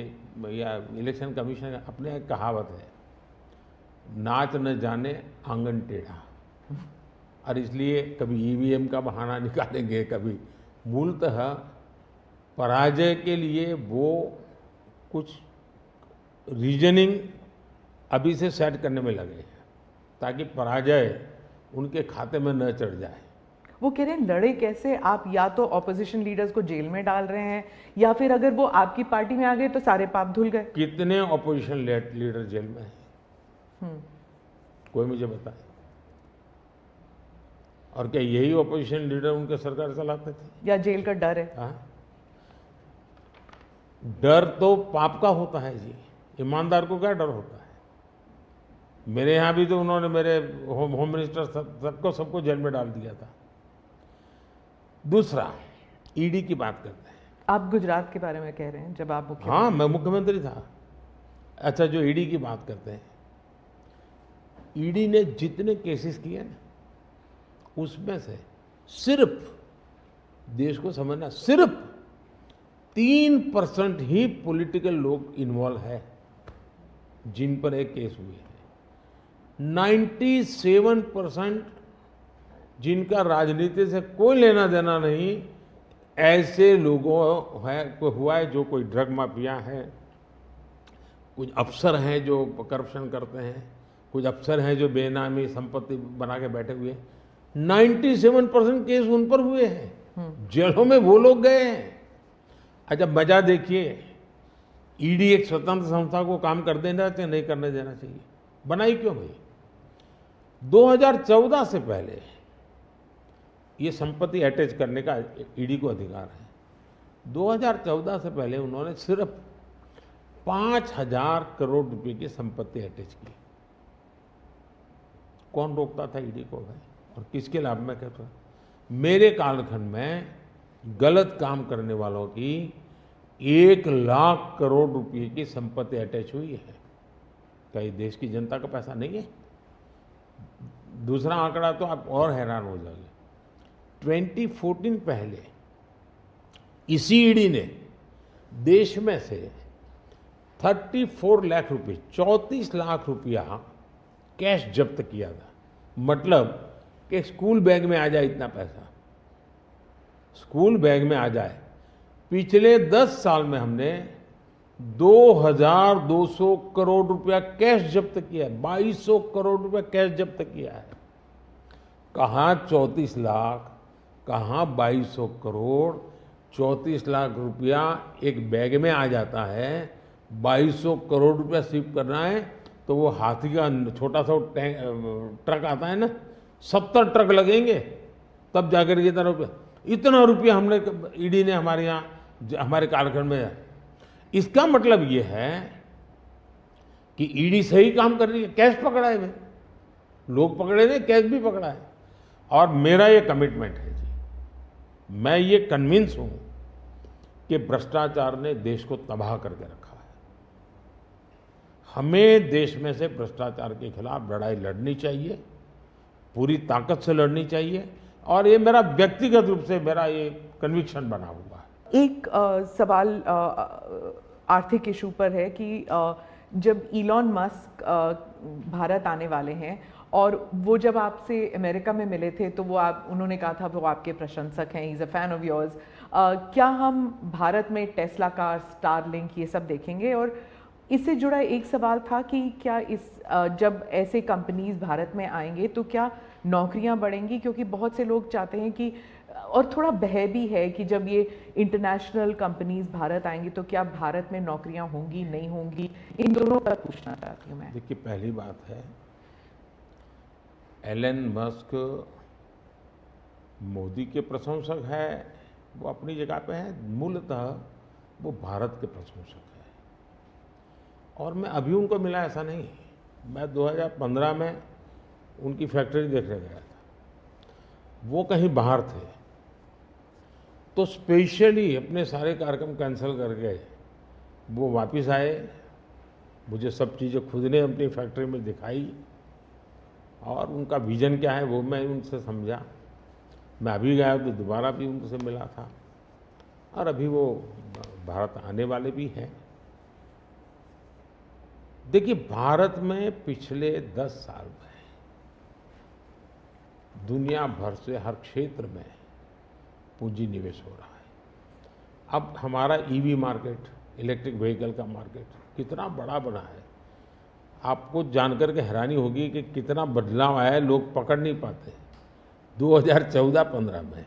A: या इलेक्शन कमीशन का अपने एक कहावत है, नाच न जाने आंगन टेढ़ा। और इसलिए कभी ईवीएम का बहाना निकालेंगे, कभी मूलतः पराजय के लिए वो कुछ रीजनिंग अभी से सेट करने में लगे हैं ताकि पराजय उनके खाते में न चढ़ जाए।
B: वो कह रहे हैं लड़े कैसे आप? या तो ऑपोजिशन लीडर्स को जेल में डाल रहे हैं, या फिर अगर वो आपकी पार्टी में आ गए तो सारे पाप धुल गए।
A: कितने ऑपोजिशन लीडर जेल में हैं? कोई मुझे बताए। और क्या यही ऑपोजिशन लीडर उनके सरकार चलाते थे?
B: या जेल का डर है?
A: हाँ, डर तो पाप का होता है जी, ईमानदार को क्या डर होता है? मेरे यहाँ भी तो उन्होंने मेरे होम मिनिस्टर सबको जेल में डाल दिया था। दूसरा, ईडी की बात करते हैं।
B: आप गुजरात के बारे में कह रहे हैं जब आप मुख्यमंत्री?
A: हाँ, मैं मुख्यमंत्री था। अच्छा, जो ईडी की बात करते हैं, ईडी ने जितने केसेस किए ना, उसमें से सिर्फ, देश को समझना, सिर्फ 3% ही पॉलिटिकल लोग इन्वॉल्व है जिन पर एक केस हुए हैं। 97% जिनका राजनीति से कोई लेना देना नहीं, ऐसे लोगों है को हुआ है जो कोई ड्रग माफिया है, कुछ अफसर हैं जो करप्शन करते हैं, कुछ अफसर हैं जो बेनामी संपत्ति बना के बैठे हुए हैं। 97% केस उन पर हुए हैं, जेलों में वो लोग गए हैं। अच्छा, मजा देखिए, ईडी एक स्वतंत्र संस्था को काम कर देना चाहिए, नहीं करने देना चाहिए? बनाई क्यों भाई? 2014 से पहले ये संपत्ति अटैच करने का ईडी को अधिकार है। 2014 से पहले उन्होंने सिर्फ 5,000 करोड़ रुपए की संपत्ति अटैच की। कौन रोकता था ईडी को भाई? और किसके लाभ में कहता? मेरे कालखंड में गलत काम करने वालों की 1 लाख करोड़ रुपए की संपत्ति अटैच हुई है। क्या ये देश की जनता का पैसा नहीं है? दूसरा आंकड़ा तो आप और हैरान हो जाओगे। 2014 पहले इसी ईडी ने देश में से 34 लाख रुपए, 34 लाख रुपया कैश जब्त किया था। मतलब कि स्कूल बैग में आ जाए इतना पैसा, स्कूल बैग में आ जाए। पिछले 10 साल में हमने 2,200 करोड़ रुपया कैश जब्त किया है, 2,200 करोड़ रुपया कैश जब्त किया है। कहाँ 34 लाख, कहाँ 2,200 करोड़? 34 लाख रुपया एक बैग में आ जाता है, 2,200 करोड़ रुपया सीव करना है तो वो हाथी का छोटा सा ट्रक आता है ना, 70 ट्रक लगेंगे तब जाकर इतना रुपया हमने ईडी ने हमारे यहाँ हमारे कालखंड में। इसका मतलब ये है कि ईडी सही काम कर रही है। कैश पकड़ा है भाई, लोग पकड़े नहीं, कैश भी पकड़ा है। और मेरा ये कमिटमेंट है जी, मैं ये कन्विंस हूं कि भ्रष्टाचार ने देश को तबाह करके रखा है। हमें देश में से भ्रष्टाचार के खिलाफ लड़ाई लड़नी चाहिए, पूरी ताकत से लड़नी चाहिए। और ये मेरा व्यक्तिगत रूप से मेरा ये कन्विक्शन बना हुआ है।
B: एक सवाल आर्थिक इशू पर है कि जब इलॉन मस्क भारत आने वाले हैं और वो जब आपसे अमेरिका में मिले थे तो उन्होंने कहा था वो आपके प्रशंसक हैं, is a fan of yours. क्या हम भारत में टेस्ला कार, स्टारलिंक ये सब देखेंगे? और इससे जुड़ा एक सवाल था कि क्या जब ऐसे कंपनीज भारत में आएंगे तो क्या नौकरियां बढ़ेंगी? क्योंकि बहुत से लोग चाहते हैं कि, और थोड़ा भय भी है कि जब ये इंटरनेशनल कंपनीज भारत आएंगी तो क्या भारत में नौकरियां होंगी, नहीं होंगी? इन दोनों पर पूछना चाहती हूँ मैं।
A: देखिए, पहली बात है, एलन मस्क मोदी के प्रशंसक है, वो अपनी जगह पे है। मूलतः वो भारत के प्रशंसक है और मैं अभी उनको मिला ऐसा नहीं। मैं 2015 में उनकी फैक्ट्री देखने गया था, वो कहीं बाहर थे, तो स्पेशली अपने सारे कार्यक्रम कैंसिल करके वो वापस आए। मुझे सब चीज़ें खुद ने अपनी फैक्ट्री में दिखाई और उनका विजन क्या है वो मैं उनसे समझा। मैं अभी गया तो दोबारा भी उनसे मिला था और अभी वो भारत आने वाले भी हैं। देखिए, भारत में पिछले 10 साल में दुनिया भर से हर क्षेत्र में पूंजी निवेश हो रहा है। अब हमारा ईवी मार्केट, इलेक्ट्रिक व्हीकल का मार्केट कितना बड़ा बना है, आपको जानकर के हैरानी होगी कि कितना बदलाव आया है, लोग पकड़ नहीं पाते। 2014-15 में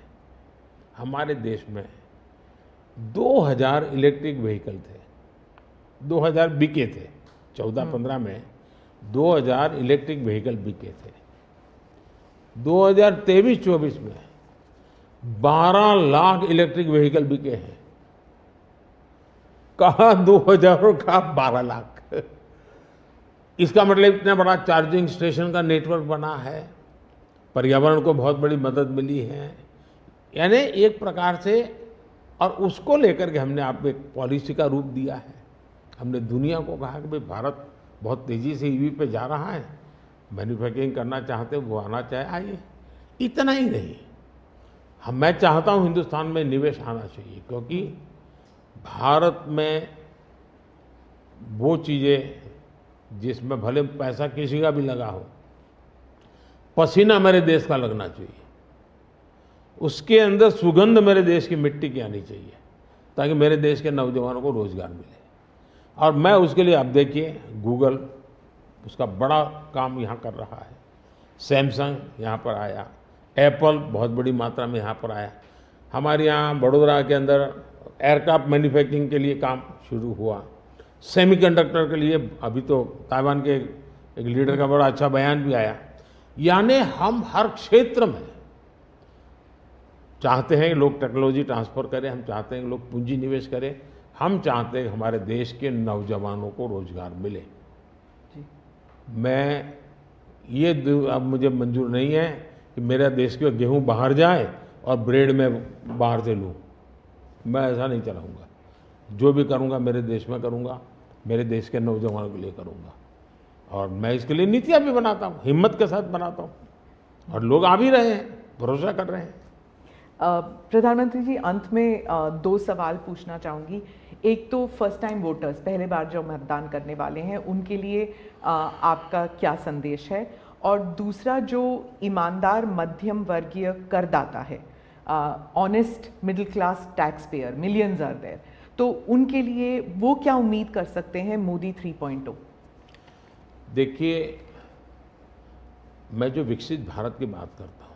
A: हमारे देश में 2000 इलेक्ट्रिक व्हीकल थे, 2000 बिके थे। 14-15 में 2000 इलेक्ट्रिक व्हीकल बिके थे। 2023-24 में 12 लाख इलेक्ट्रिक व्हीकल बिके हैं। कहा 2000 और कहा 12 लाख। इसका मतलब इतना बड़ा चार्जिंग स्टेशन का नेटवर्क बना है, पर्यावरण को बहुत बड़ी मदद मिली है। यानी एक प्रकार से, और उसको लेकर के हमने आपको एक पॉलिसी का रूप दिया है। हमने दुनिया को कहा कि भाई भारत बहुत तेज़ी से ईवी पे जा रहा है, मैन्युफैक्चरिंग करना चाहते वो आना चाहे आइए। इतना ही नहीं, मैं चाहता हूँ हिंदुस्तान में निवेश आना चाहिए, क्योंकि भारत में वो चीज़ें जिसमें भले पैसा किसी का भी लगा हो, पसीना मेरे देश का लगना चाहिए, उसके अंदर सुगंध मेरे देश की मिट्टी की आनी चाहिए, ताकि मेरे देश के नौजवानों को रोजगार मिले। और मैं उसके लिए, आप देखिए, गूगल उसका बड़ा काम यहाँ कर रहा है, सैमसंग यहाँ पर आया, एप्पल बहुत बड़ी मात्रा में यहाँ पर आया। हमारे यहाँ बड़ोदरा के अंदर एयरक्राफ्ट मैन्युफैक्चरिंग के लिए काम शुरू हुआ, सेमीकंडक्टर के लिए अभी तो ताइवान के एक लीडर का बड़ा अच्छा बयान भी आया। यानी हम हर क्षेत्र में चाहते हैं कि लोग टेक्नोलॉजी ट्रांसफ़र करें, हम चाहते हैं कि लोग पूंजी निवेश करें, हम चाहते हैं कि हमारे देश के नौजवानों को रोजगार मिले।
B: जी।
A: मैं ये अब मुझे मंजूर नहीं है कि मेरा देश के गेहूं बाहर जाए और ब्रेड में बाहर से लूँ। मैं ऐसा नहीं चलाऊँगा। जो भी करूँगा मेरे देश में करूँगा, मेरे देश के नौजवानों के लिए करूँगा, और मैं इसके लिए नीतियाँ भी बनाता हूँ, हिम्मत के साथ बनाता हूँ, और लोग आ भी रहे हैं, भरोसा कर रहे हैं।
B: प्रधानमंत्री जी, अंत में 2 सवाल पूछना चाहूँगी। एक तो फर्स्ट टाइम वोटर्स, पहले बार जो मतदान करने वाले हैं, उनके लिए आपका क्या संदेश है? और दूसरा, जो ईमानदार मध्यम वर्गीय करदाता है, honest middle class taxpayer, millions are there, तो उनके लिए वो क्या उम्मीद कर सकते हैं मोदी 3.0?
A: देखिए, मैं जो विकसित भारत की बात करता हूँ,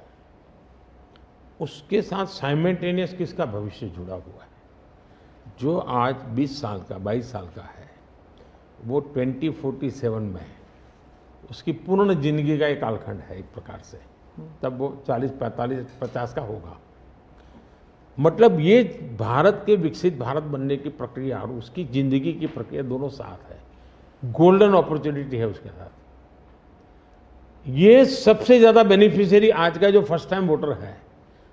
A: उसके साथ साइमल्टेनियस किसका भविष्य जुड़ा हुआ है? जो आज 20 साल का, 22 साल का है, वो 2047 में है, उसकी पूर्ण जिंदगी का एक कालखंड है एक प्रकार से, तब वो 40, 45, 50 का होगा। मतलब ये भारत के विकसित भारत बनने की प्रक्रिया और उसकी जिंदगी की प्रक्रिया दोनों साथ है, गोल्डन अपॉर्चुनिटी है उसके साथ। ये सबसे ज़्यादा बेनिफिशियरी आज का जो फर्स्ट टाइम वोटर है,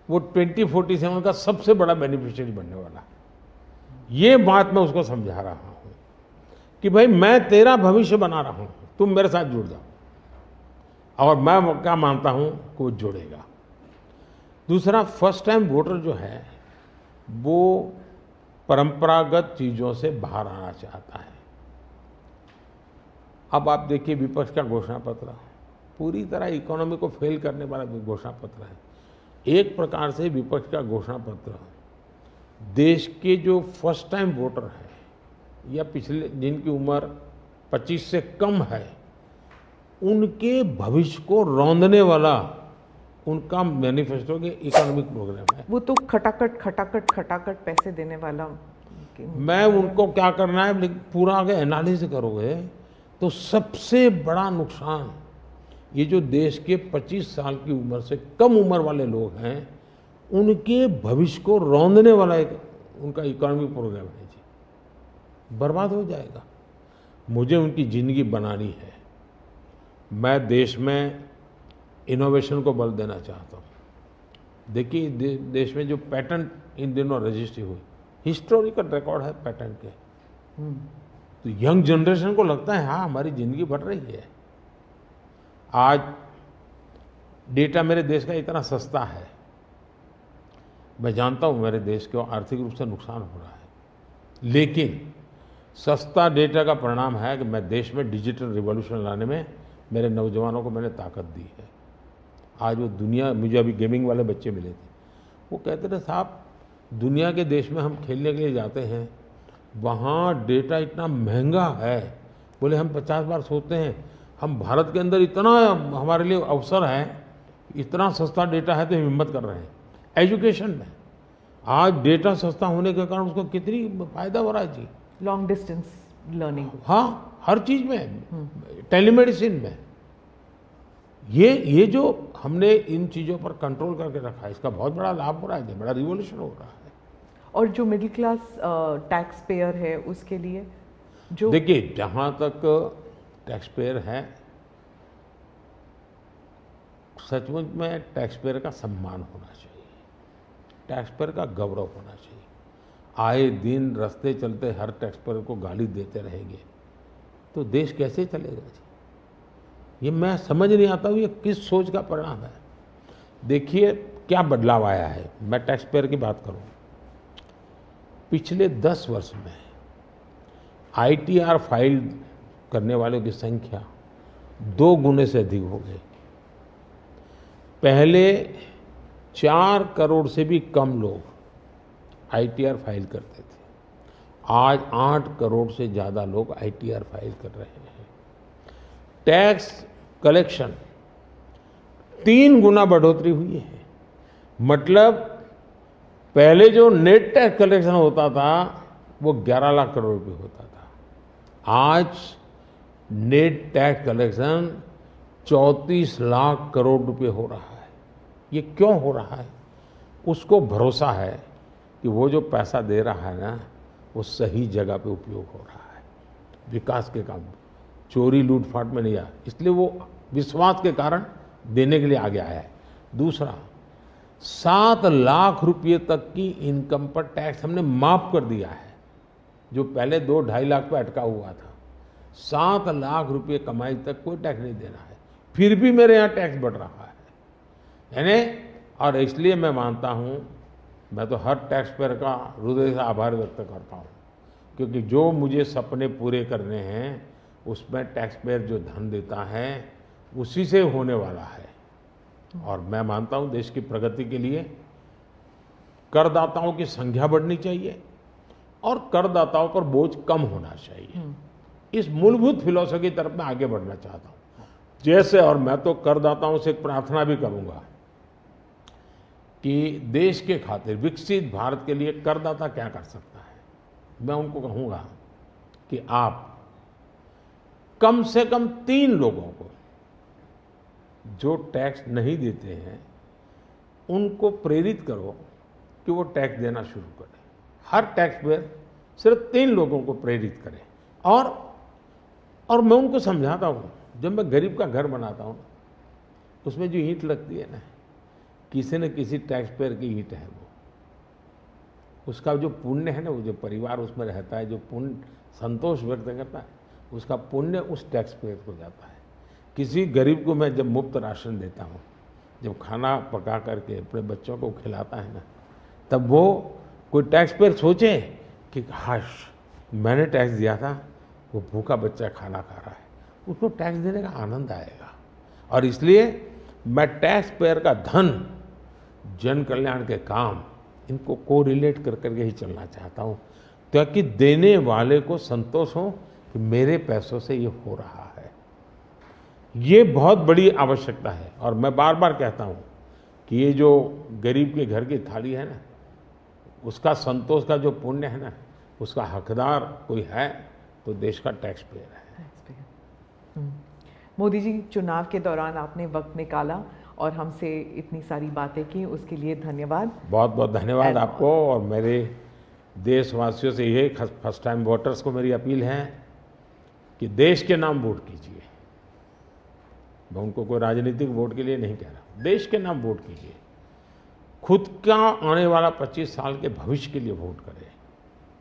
A: वो 2047 का सबसे बड़ा बेनिफिशियरी बनने वाला है। ये बात मैं उसको समझा रहा हूँ कि भाई मैं तेरा भविष्य बना रहा हूँ, तुम मेरे साथ जुड़ जाओ, और मैं क्या मानता हूँ कि वो जुड़ेगा। दूसरा, फर्स्ट टाइम वोटर जो है वो परंपरागत चीज़ों से बाहर आना चाहता है। अब आप देखिए विपक्ष का घोषणा पत्र पूरी तरह इकोनॉमी को फेल करने वाला घोषणा पत्र है। एक प्रकार से विपक्ष का घोषणा पत्र देश के जो फर्स्ट टाइम वोटर हैं या पिछले जिनकी उम्र 25 से कम है उनके भविष्य को रौंदने वाला उनका मैनिफेस्टो के इकोनॉमिक प्रोग्राम है।
B: वो तो खटाखट खटाखट खटाखट पैसे देने वाला।
A: मैं उनको क्या करना है, लेकिन पूरा अगर एनालिसिस करोगे तो सबसे बड़ा नुकसान ये जो देश के 25 साल की उम्र से कम उम्र वाले लोग हैं उनके भविष्य को रौंदने वाला एक उनका इकोनॉमिक प्रोग्राम है जी। बर्बाद हो जाएगा। मुझे उनकी ज़िंदगी बनानी है। मैं देश में इनोवेशन को बल देना चाहता हूँ। देखिए देश में जो पैटेंट इन दिनों रजिस्ट्री हुई, हिस्टोरिकल रिकॉर्ड है पैटेंट के। तो यंग जनरेशन को लगता है हाँ हमारी ज़िंदगी बढ़ रही है। आज डेटा मेरे देश का इतना सस्ता है, मैं जानता हूँ मेरे देश को आर्थिक रूप से नुकसान हो रहा है, लेकिन सस्ता डेटा का परिणाम है कि मैं देश में डिजिटल रिवॉल्यूशन लाने में मेरे नौजवानों को मैंने ताकत दी है। आज वो दुनिया, मुझे अभी गेमिंग वाले बच्चे मिले थे, वो कहते थे साहब दुनिया के देश में हम खेलने के लिए जाते हैं, वहाँ डेटा इतना महंगा है। बोले हम 50 बार सोचते हैं, हम भारत के अंदर इतना हमारे लिए अवसर है, इतना सस्ता डेटा है तो हम हिम्मत कर रहे हैं। एजुकेशन में आज डेटा सस्ता होने के कारण उसको कितनी फायदा हो रहा है जी।
B: लॉन्ग डिस्टेंस लर्निंग,
A: हाँ हर चीज़ में, टेलीमेडिसिन में। ये जो हमने इन चीज़ों पर कंट्रोल करके रखा है, इसका बहुत बड़ा लाभ हो रहा है, बड़ा रिवॉल्यूशन हो रहा है।
B: और जो मिडिल क्लास टैक्स पेयर है उसके लिए जो
A: देखिए जहाँ तक टैक्स पेयर है, सचमुच में टैक्स पेयर का सम्मान होना चाहिए, टैक्स पेयर का गौरव होना चाहिए। आए दिन रास्ते चलते हर टैक्स पेयर को गाली देते रहेंगे तो देश कैसे चलेगा जी। ये मैं समझ नहीं आता हूँ ये किस सोच का परिणाम है। देखिए क्या बदलाव आया है। मैं टैक्स पेयर की बात करूँ, पिछले 10 वर्ष में ITR फाइल करने वालों की संख्या 2 गुने से अधिक हो गई। पहले 4 करोड़ से भी कम लोग ITR फाइल करते थे, आज 8 करोड़ से ज़्यादा लोग ITR फाइल कर रहे हैं। टैक्स कलेक्शन 3 गुना बढ़ोतरी हुई है। मतलब पहले जो नेट टैक्स कलेक्शन होता था वो 11 लाख करोड़ रुपये होता था, आज net tax collection 34 lakh crore रुपये हो रहा है। ये क्यों हो रहा है? उसको भरोसा है कि वो जो पैसा दे रहा है ना वो सही जगह पे उपयोग हो रहा है, विकास के काम, चोरी लूटफाट में नहीं आया, इसलिए वो विश्वास के कारण देने के लिए आगे आया है। दूसरा, 7 लाख रुपये तक की इनकम पर टैक्स हमने माफ कर दिया है, जो पहले 2-2.5 लाख पे अटका हुआ था। 7 लाख रुपये कमाई तक कोई टैक्स नहीं देना है, फिर भी मेरे यहाँ टैक्स बढ़ रहा है। यानी और इसलिए मैं मानता हूँ, मैं तो हर टैक्स पेयर का हृदय से आभार व्यक्त करता हूँ, क्योंकि जो मुझे सपने पूरे करने हैं उसमें टैक्स पेयर जो धन देता है उसी से होने वाला है। और मैं मानता हूँ देश की प्रगति के लिए करदाताओं की संख्या बढ़नी चाहिए और करदाताओं पर बोझ कम होना चाहिए। इस मूलभूत फिलॉसफी की तरफ मैं आगे बढ़ना चाहता हूँ। जैसे, और मैं तो करदाताओं से एक प्रार्थना भी करूँगा कि देश के खातिर विकसित भारत के लिए करदाता क्या कर सकता है। मैं उनको कहूँगा कि आप कम से कम 3 लोगों को जो टैक्स नहीं देते हैं उनको प्रेरित करो कि वो टैक्स देना शुरू करें। हर टैक्स पेयर सिर्फ 3 लोगों को प्रेरित करें। और मैं उनको समझाता हूँ, जब मैं गरीब का घर बनाता हूँ उसमें जो ईंट लगती है ना, किसी न किसी टैक्स पेयर की ईंट है, वो उसका जो पुण्य है ना, वो जो परिवार उसमें रहता है, जो पुण्य संतोष व्यक्त करता है, उसका पुण्य उस टैक्स पेयर को जाता है। किसी गरीब को मैं जब मुफ्त राशन देता हूँ जब खाना पका करके अपने बच्चों को खिलाता है ना, तब वो कोई टैक्स पेयर सोचे कि हाश मैंने टैक्स दिया था, वो भूखा बच्चा खाना खा रहा है, उसको टैक्स देने का आनंद आएगा। और इसलिए मैं टैक्स पेयर का धन, जन कल्याण के काम, इनको कोरिलेट कर करके ही चलना चाहता हूँ, ताकि देने वाले को संतोष हो कि मेरे पैसों से ये हो रहा है। ये बहुत बड़ी आवश्यकता है। और मैं बार बार कहता हूँ कि ये जो गरीब के घर की थाली है ना, उसका संतोष का जो पुण्य है ना, उसका हकदार कोई है तो देश का टैक्स पेयर है।
B: मोदी जी, चुनाव के दौरान आपने वक्त निकाला और हमसे इतनी सारी बातें की, उसके लिए धन्यवाद।
A: बहुत बहुत धन्यवाद आपको। और मेरे देशवासियों से ये फर्स्ट टाइम वोटर्स को मेरी अपील है कि देश के नाम वोट कीजिए। मैं उनको कोई राजनीतिक वोट के लिए नहीं कह रहा, देश के नाम वोट कीजिए। खुद का आने वाला 25 साल के भविष्य के लिए वोट करें,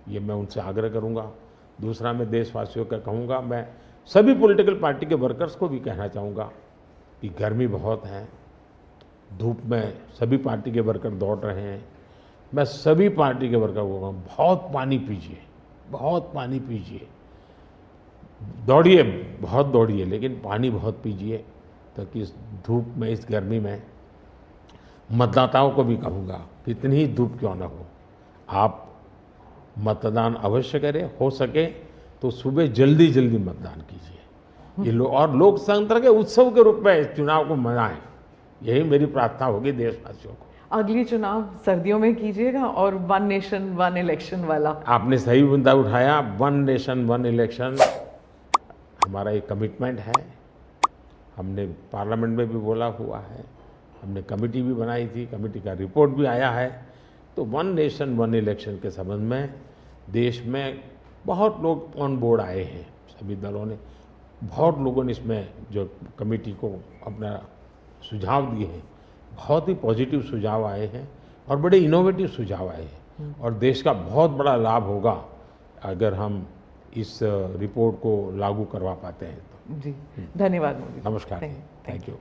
A: ये मैं उनसे आग्रह करूंगा। दूसरा, मैं देशवासियों का कहूँगा, मैं सभी पॉलिटिकल पार्टी के वर्कर्स को भी कहना चाहूँगा कि गर्मी बहुत है, धूप में सभी पार्टी के वर्कर दौड़ रहे हैं। मैं सभी पार्टी के वर्कर को कहूँगा, बहुत पानी पीजिए, बहुत पानी पीजिए, दौड़िए, बहुत दौड़िए, लेकिन पानी बहुत पीजिए, ताकि इस धूप में, इस गर्मी में मतदाताओं को भी कहूँगा कि इतनी ही धूप क्यों ना हो, आप मतदान अवश्य करें। हो सके तो सुबह जल्दी जल्दी मतदान कीजिए। ये और लोकतंत्र के उत्सव के रूप में चुनाव को मनाएं, यही मेरी प्रार्थना होगी देशवासियों को।
B: अगली चुनाव सर्दियों में कीजिएगा और 1 नेशन 1 इलेक्शन वाला।
A: आपने सही मुद्दा उठाया। 1 नेशन 1 इलेक्शन हमारा एक कमिटमेंट है। हमने पार्लियामेंट में भी बोला हुआ है, हमने कमेटी भी बनाई थी, कमेटी का रिपोर्ट भी आया है। तो 1 नेशन 1 इलेक्शन के संबंध में देश में बहुत लोग ऑन बोर्ड आए हैं, सभी दलों ने, बहुत लोगों ने इसमें जो कमेटी को अपना सुझाव दिए हैं, बहुत ही पॉजिटिव सुझाव आए हैं और बड़े इनोवेटिव सुझाव आए हैं। और देश का बहुत बड़ा लाभ होगा अगर हम इस रिपोर्ट को लागू करवा पाते हैं तो।
B: जी, धन्यवाद मोदी।
A: नमस्कार, थैंक यू।